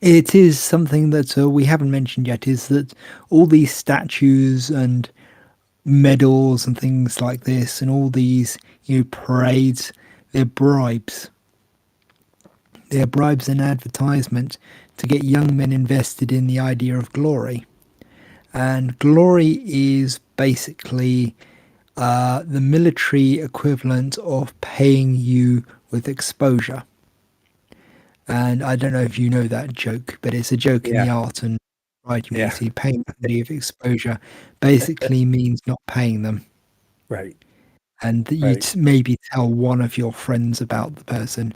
it is something that we haven't mentioned yet, is that all these statues and medals and things like this and all these parades, they're bribes. They're bribes and advertisement to get young men invested in the idea of glory. And glory is basically the military equivalent of paying you with exposure. And I don't know if you know that joke, but it's a joke in the art and writing community. Paying somebody with exposure basically means not paying them. Right. And you maybe tell one of your friends about the person,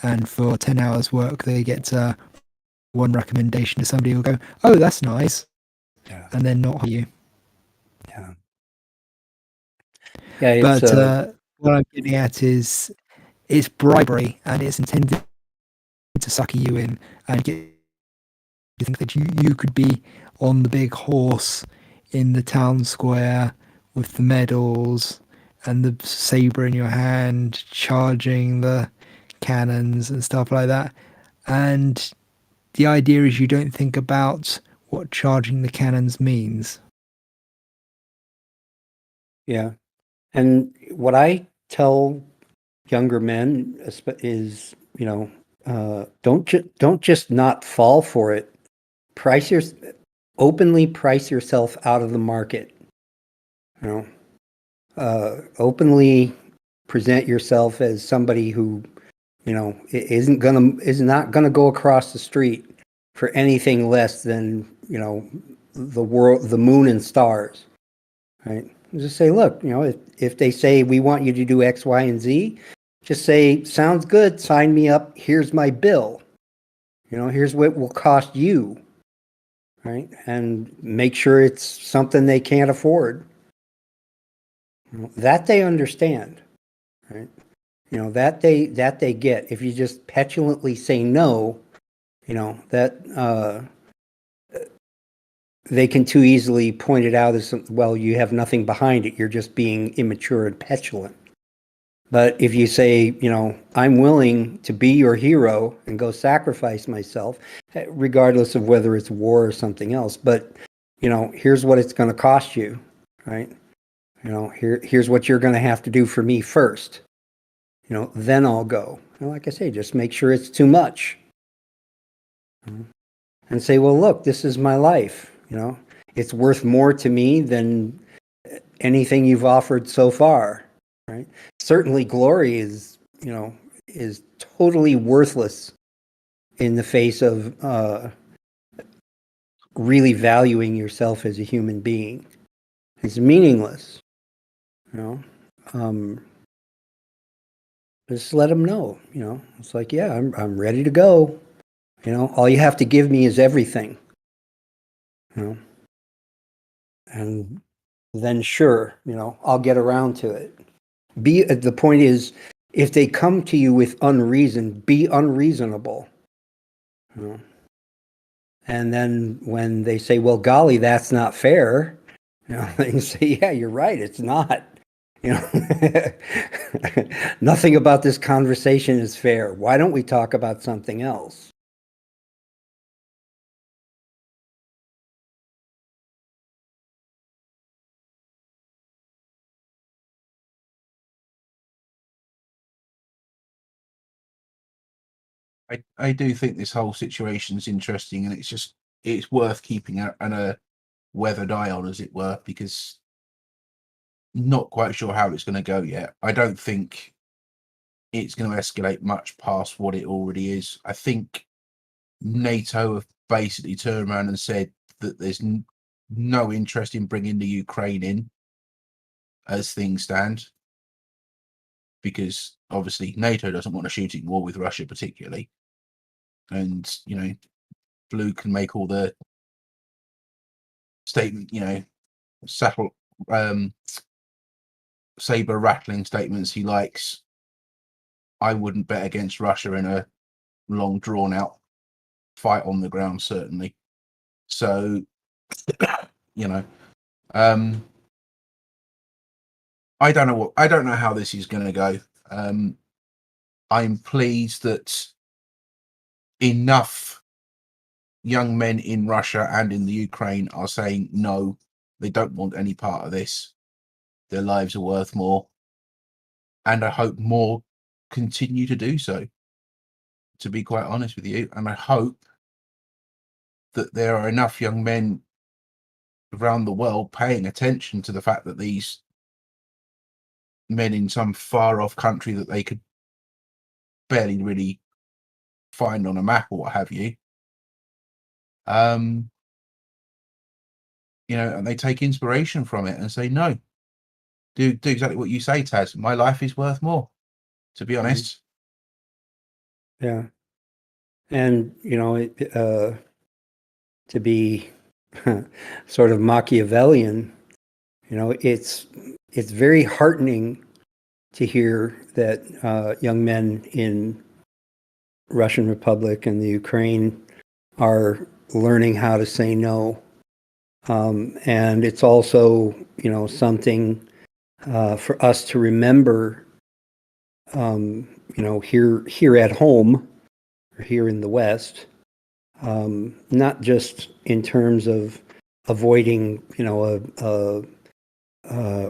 and for 10 hours work, they get one recommendation to somebody who'll go, oh, that's nice. Yeah. And then not hire you. Yeah. Yeah. But what I'm getting at is it's bribery, and it's intended sucker you in and get you think that you could be on the big horse in the town square with the medals and the saber in your hand, charging the cannons and stuff like that. And the idea is you don't think about what charging the cannons means. Yeah. And what I tell younger men is, don't just not fall for it. Openly price yourself out of the market. Openly present yourself as somebody who, is not gonna go across the street for anything less than, the world, the moon and stars, right? Just say, look, if they say we want you to do X, Y, and Z, just say, sounds good, sign me up, here's my bill. Here's what it will cost you, right? And make sure it's something they can't afford. That they understand, right? That they get. If you just petulantly say no, that they can too easily point it out as, well, you have nothing behind it. You're just being immature and petulant. But if you say, I'm willing to be your hero and go sacrifice myself, regardless of whether it's war or something else, but, here's what it's going to cost you, right? Here's what you're going to have to do for me first. Then I'll go. Like I say, just make sure it's too much. And say, well, look, this is my life. It's worth more to me than anything you've offered so far, right? Certainly glory is totally worthless in the face of really valuing yourself as a human being. It's meaningless. Just let them know, it's like, yeah, I'm ready to go. All you have to give me is everything, and then sure, I'll get around to it. The point is, if they come to you with unreason, be unreasonable. And then when they say, well, golly, that's not fair, they can say, yeah, you're right, it's not. Nothing about this conversation is fair. Why don't we talk about something else? I do think this whole situation is interesting, and it's worth keeping a weathered eye on, as it were, because not quite sure how it's going to go yet. I don't think it's going to escalate much past what it already is. I think NATO have basically turned around and said that there's no interest in bringing the Ukraine in as things stand, because obviously NATO doesn't want a shooting war with Russia particularly. And, Blue can make all the statement, saber rattling statements he likes. I wouldn't bet against Russia in a long drawn out fight on the ground, certainly. So, I don't know how this is going to go. I'm pleased that enough young men in Russia and in the Ukraine are saying no, they don't want any part of this. Their lives are worth more. And I hope more continue to do so, to be quite honest with you. And I hope that there are enough young men around the world paying attention to the fact that these men in some far off country that they could barely really find on a map or what have you, and they take inspiration from it and say, no, do exactly what you say, Taz. My life is worth more, to be honest. Yeah. And, to be sort of Machiavellian, it's very heartening to hear that young men in Russian Republic and the Ukraine are learning how to say no. And it's also, something for us to remember, here at home, or here in the West, not just in terms of avoiding,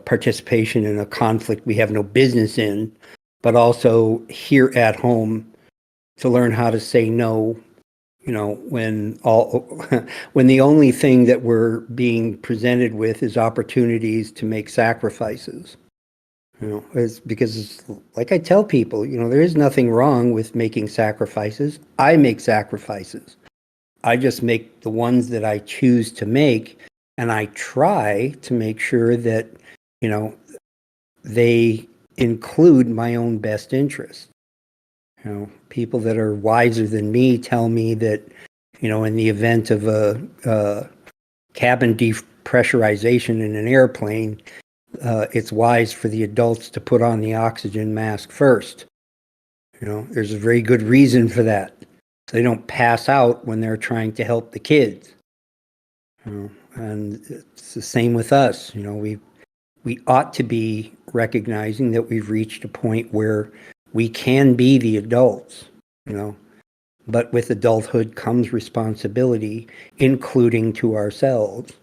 participation in a conflict we have no business in, but also here at home to learn how to say no, when when the only thing that we're being presented with is opportunities to make sacrifices. It's because, like I tell people, there is nothing wrong with making sacrifices. I make sacrifices. I just make the ones that I choose to make, and I try to make sure that, they include my own best interest. People that are wiser than me tell me that, in the event of a cabin depressurization in an airplane, it's wise for the adults to put on the oxygen mask first. There's a very good reason for that. So they don't pass out when they're trying to help the kids. And it's the same with us. We ought to be recognizing that we've reached a point where we can be the adults, but with adulthood comes responsibility, including to ourselves,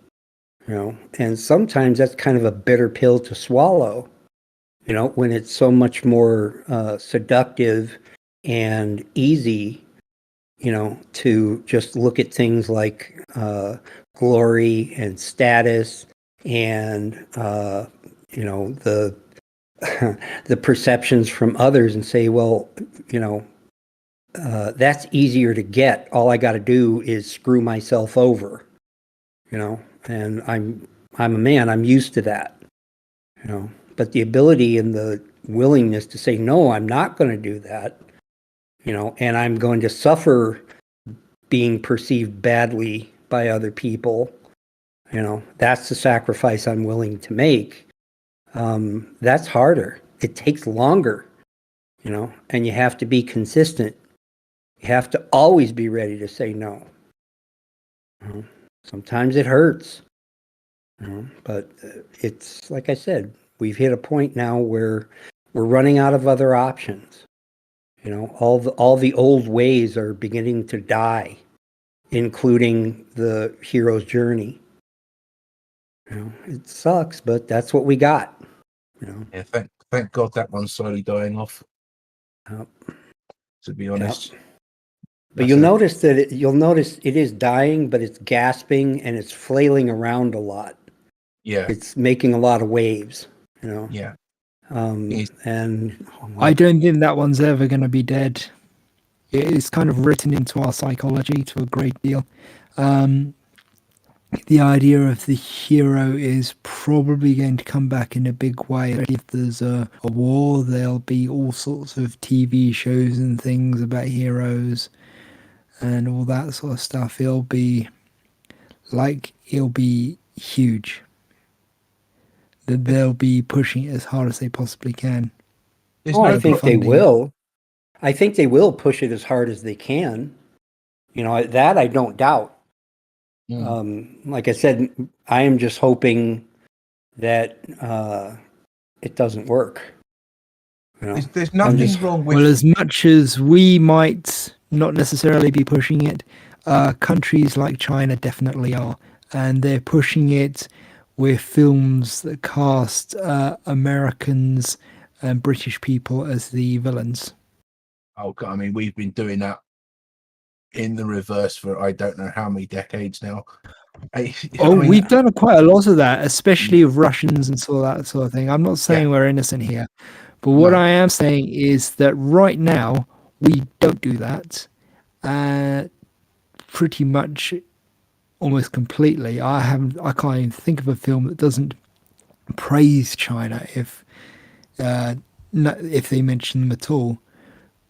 and sometimes that's kind of a bitter pill to swallow, when it's so much more seductive and easy, to just look at things like glory and status and, the the perceptions from others and say, well, that's easier to get. All I got to do is screw myself over, and I'm a man. I'm used to that, but the ability and the willingness to say, no, I'm not going to do that, and I'm going to suffer being perceived badly by other people. That's the sacrifice I'm willing to make. That's harder. It takes longer, and you have to be consistent. You have to always be ready to say no. Sometimes it hurts, but it's like I said, we've hit a point now where we're running out of other options. All the old ways are beginning to die, including the hero's journey. It sucks, but that's what we got. Yeah, thank God that one's slowly dying off. Yep. To be honest. But That's you'll a- notice it is dying, but it's gasping and it's flailing around a lot. Yeah, It's making a lot of waves, yeah. and I don't think that one's ever going to be dead. It is kind of written into our psychology to a great deal. The idea of the hero is probably going to come back in a big way. If there's a war, there'll be all sorts of TV shows and things about heroes and all that sort of stuff. It'll be huge. That they'll be pushing it as hard as they possibly can. There's I no think they funding. will. I think they will push it as hard as they can. That I don't doubt. Like I said, I am just hoping that it doesn't work. There's nothing just- wrong with. Well, as much as we might not necessarily be pushing it, countries like China definitely are. And they're pushing it with films that cast Americans and British people as the villains. Oh God, I mean, we've been doing that in the reverse for I don't know how many decades now. We've done quite a lot of that, especially with Russians and that sort of thing. I'm not saying we're innocent here, but what No. I am saying is that right now we don't do that. Pretty much, almost completely. I can't even think of a film that doesn't praise China if they mention them at all.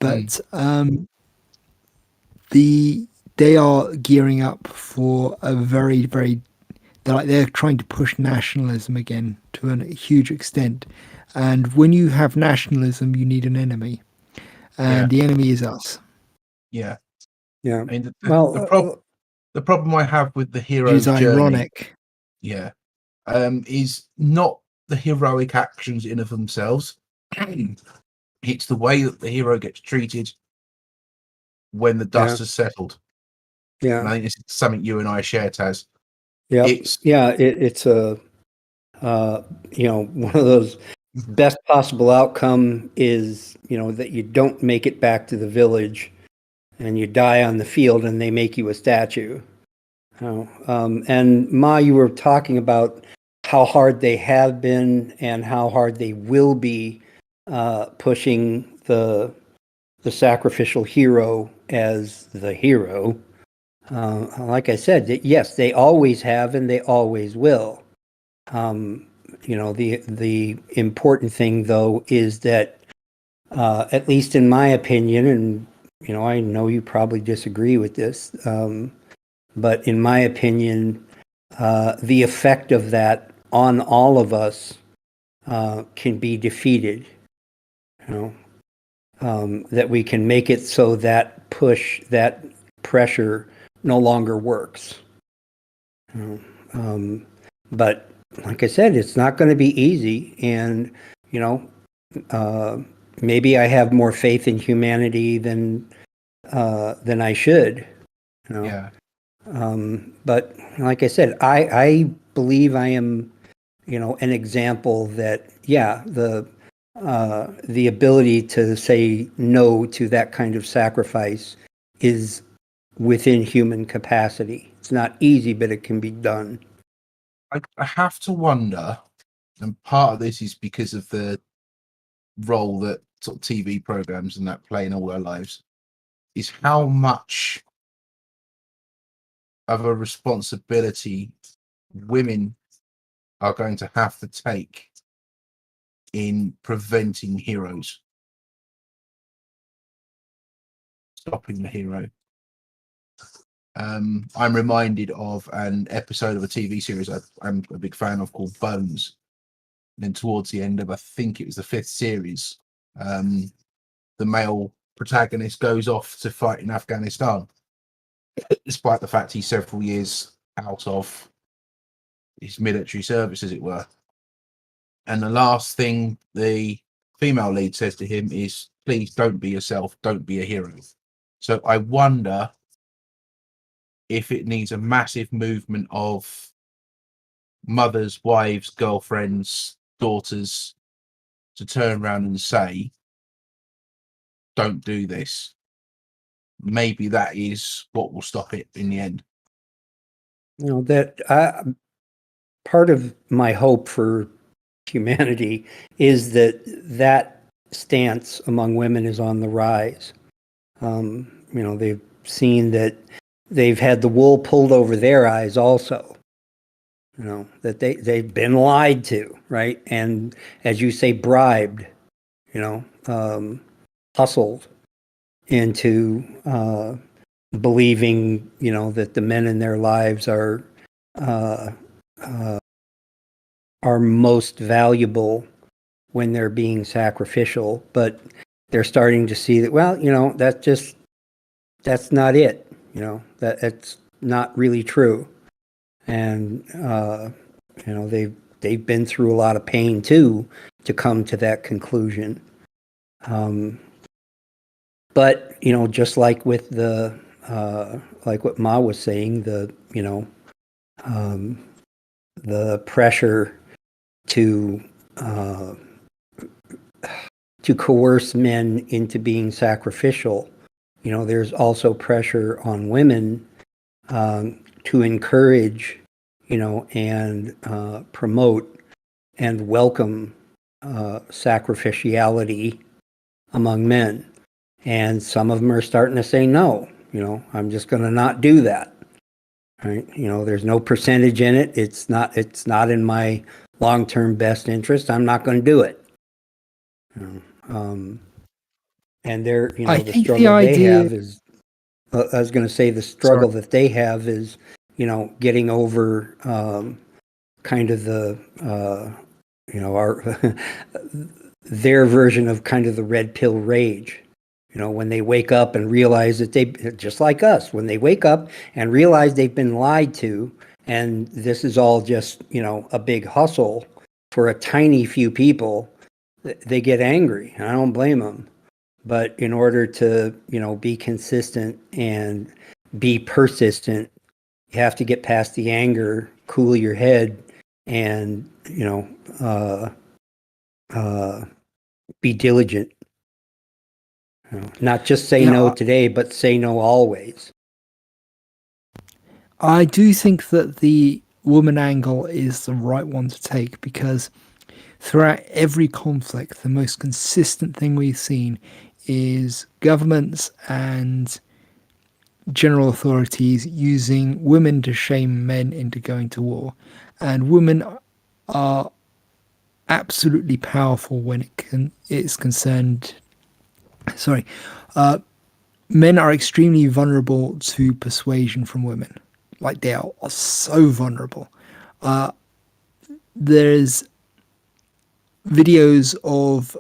But they are gearing up for a very, very. They're trying to push nationalism again to a huge extent, and when you have nationalism, you need an enemy, and the enemy is us. Yeah. Yeah. I mean, Well, the problem I have with the Which hero's is journey, ironic. yeah, is not the heroic actions in of themselves. It's the way that the hero gets treated when the dust Yeah. has settled. yeah. And I think this is something you and I share, Taz. Yeah, It's it's a one of those best possible outcome is that you don't make it back to the village and you die on the field and they make you a statue. And Ma, you were talking about how hard they have been and how hard they will be pushing the sacrificial hero as the hero. Like I said, yes, they always have and they always will. The important thing though is that at least in my opinion, and I know you probably disagree with this, but in my opinion, the effect of that on all of us can be defeated. That we can make it so that that pressure no longer works. But like I said, it's not going to be easy, and maybe I have more faith in humanity than I should. yeah, But like I said, I believe I am, an example that the ability to say no to that kind of sacrifice is within human capacity. It's not easy, but it can be done. I have to wonder, and part of this is because of the role that sort of TV programs and that play in all our lives, is how much of a responsibility women are going to have to take in preventing heroes, stopping the hero. I'm reminded of an episode of a TV series I'm a big fan of called Bones. And then towards the end of, I think it was the 5th series, the male protagonist goes off to fight in Afghanistan, despite the fact he's several years out of his military service, as it were. And the last thing the female lead says to him is, please don't be yourself, don't be a hero. So I wonder if it needs a massive movement of mothers, wives, girlfriends, daughters to turn around and say, don't do this. Maybe that is what will stop it in the end. Part of my hope for humanity is that stance among women is on the rise. They've seen that they've had the wool pulled over their eyes also. That they've been lied to, right? And as you say, bribed, hustled into believing, that the men in their lives are most valuable when they're being sacrificial, but they're starting to see that, well, that's not it. That it's not really true. And they've been through a lot of pain too to come to that conclusion. But just like with the like what Ma was saying, the pressure to coerce men into being sacrificial, there's also pressure on women to encourage, and promote and welcome sacrificiality among men. And some of them are starting to say, no, I'm just going to not do that. Right? There's no percentage in it. It's not in my long-term best interest. I'm not going to do it. And they're, I the think the struggle they idea- have is, I was going to say the struggle that they have is, getting over kind of the, our their version of kind of the red pill rage. You know, when they wake up and realize that they, just like us, when they wake up and realize they've been lied to, and this is all just, you know, a big hustle for a tiny few people, they get angry. I don't blame them. But in order to, you know, be consistent and be persistent, you have to get past the anger, cool your head, and, you know, be diligent. You know, not just say Yeah, no today, but say no always. I do think that the woman angle is the right one to take because throughout every conflict, the most consistent thing we've seen is governments and general authorities using women to shame men into going to war. And women are absolutely powerful when it's concerned. Sorry. Men are extremely vulnerable to persuasion from women. Like they are so vulnerable. There's videos of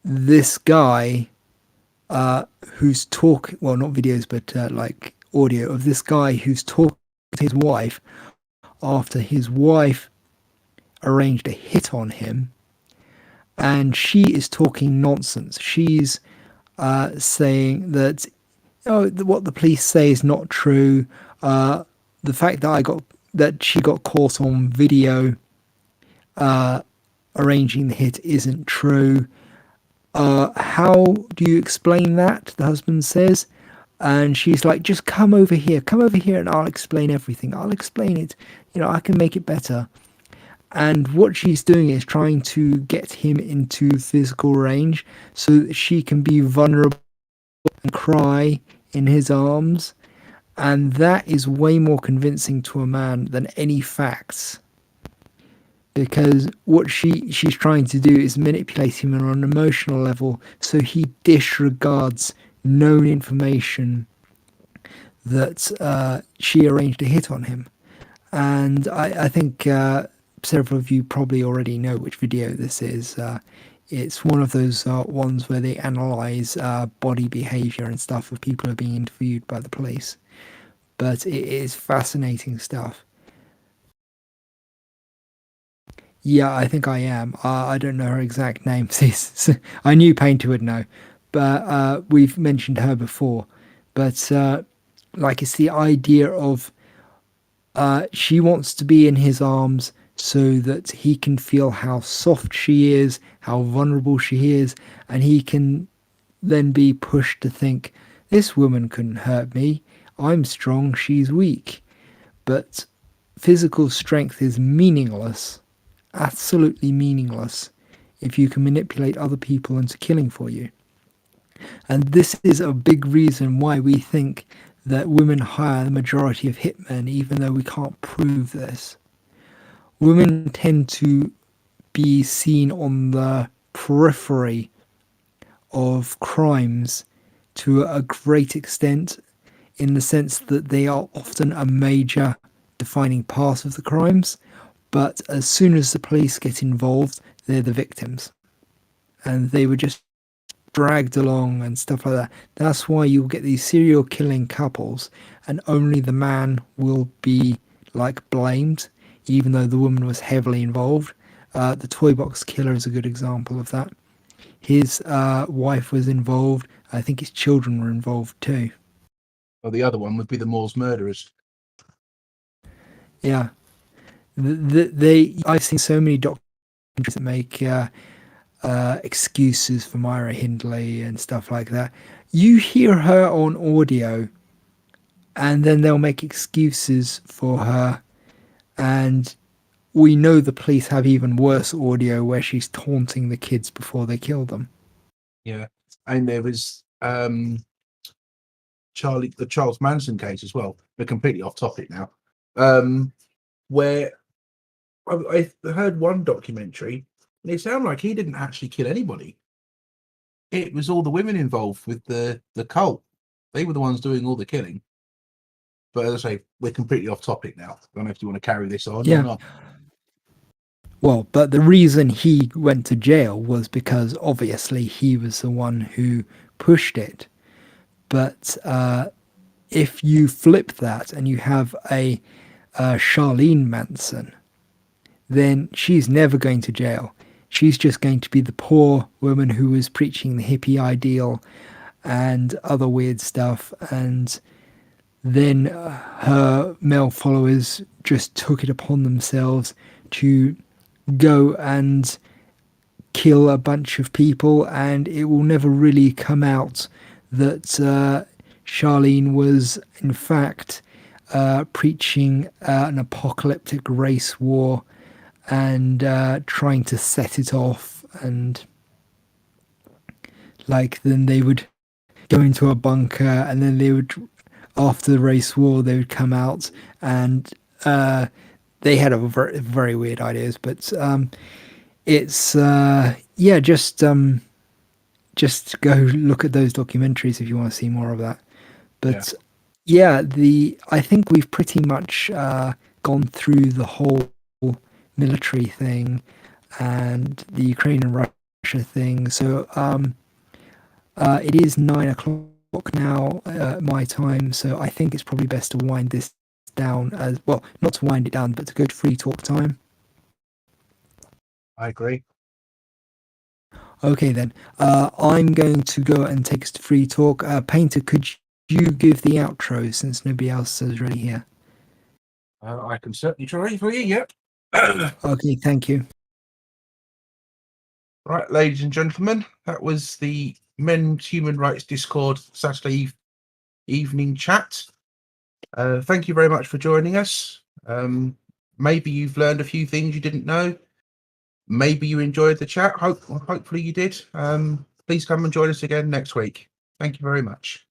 this guy who's talking, well, not videos, but like audio of this guy who's talking to his wife after his wife arranged a hit on him. And she is talking nonsense. She's saying that what the police say is not true. The fact that she got caught on video arranging the hit isn't true. How do you explain that? The husband says, and she's like, just come over here, and I'll explain everything. I'll explain it. You know, I can make it better. And what she's doing is trying to get him into physical range so that she can be vulnerable and cry in his arms. And that is way more convincing to a man than any facts. Because what she's trying to do is manipulate him on an emotional level so he disregards known information that she arranged a hit on him. And I think several of you probably already know which video this is. It's one of those ones where they analyze body behavior and stuff of people who are being interviewed by the police. But it is fascinating stuff. Yeah, I think I am. I don't know her exact name. I knew Painter would know, but we've mentioned her before. But like, it's the idea of she wants to be in his arms so that he can feel how soft she is, how vulnerable she is, and he can then be pushed to think, this woman couldn't hurt me. I'm strong, she's weak. But physical strength is meaningless, absolutely meaningless, if you can manipulate other people into killing for you. And this is a big reason why we think that women hire the majority of hitmen, even though we can't prove this. Women tend to be seen on the periphery of crimes to a great extent, in the sense that they are often a major defining part of the crimes, but as soon as the police get involved, they're the victims. And they were just dragged along and stuff like that. That's why you'll get these serial killing couples and only the man will be like blamed, even though the woman was heavily involved. The Toy Box Killer is a good example of that. His wife was involved. I think his children were involved too. Well, the other one would be the Moors murderers. Yeah. I've seen so many documentaries that make excuses for Myra Hindley and stuff like that. You hear her on audio and then they'll make excuses for her, and we know the police have even worse audio where she's taunting the kids before they kill them. Yeah, and there was the Charles Manson case as well. We're completely off topic now. Where I heard one documentary, and it sounded like he didn't actually kill anybody. It was all the women involved with the cult. They were the ones doing all the killing. But as I say, we're completely off topic now. I don't know if you want to carry this on Yeah. or not. Well, but the reason he went to jail was because obviously he was the one who pushed it. But if you flip that and you have a Charlene Manson, then she's never going to jail. She's just going to be the poor woman who was preaching the hippie ideal and other weird stuff. And then her male followers just took it upon themselves to go and kill a bunch of people, and it will never really come out that Charlene was in fact preaching an apocalyptic race war and trying to set it off. And like then they would go into a bunker, and then they would, after the race war, they would come out, and they had a very, very weird ideas. But it's yeah, just go look at those documentaries if you want to see more of that. But yeah, I think we've pretty much gone through the whole military thing and the Ukraine and Russia thing. So it is 9 o'clock now my time, so I think it's probably best to wind this down as well, not to wind it down, but to go to free talk time. I agree. Okay then, I'm going to go and take us to free talk. Painter, could you give the outro since nobody else is really here? I can certainly try for you. Yep. Okay, thank you. Right, ladies and gentlemen, that was the Men's Human Rights Discord Saturday evening chat. Thank you very much for joining us. Maybe you've learned a few things you didn't know. Maybe you enjoyed the chat. Hopefully you did. Please come and join us again next week. Thank you very much.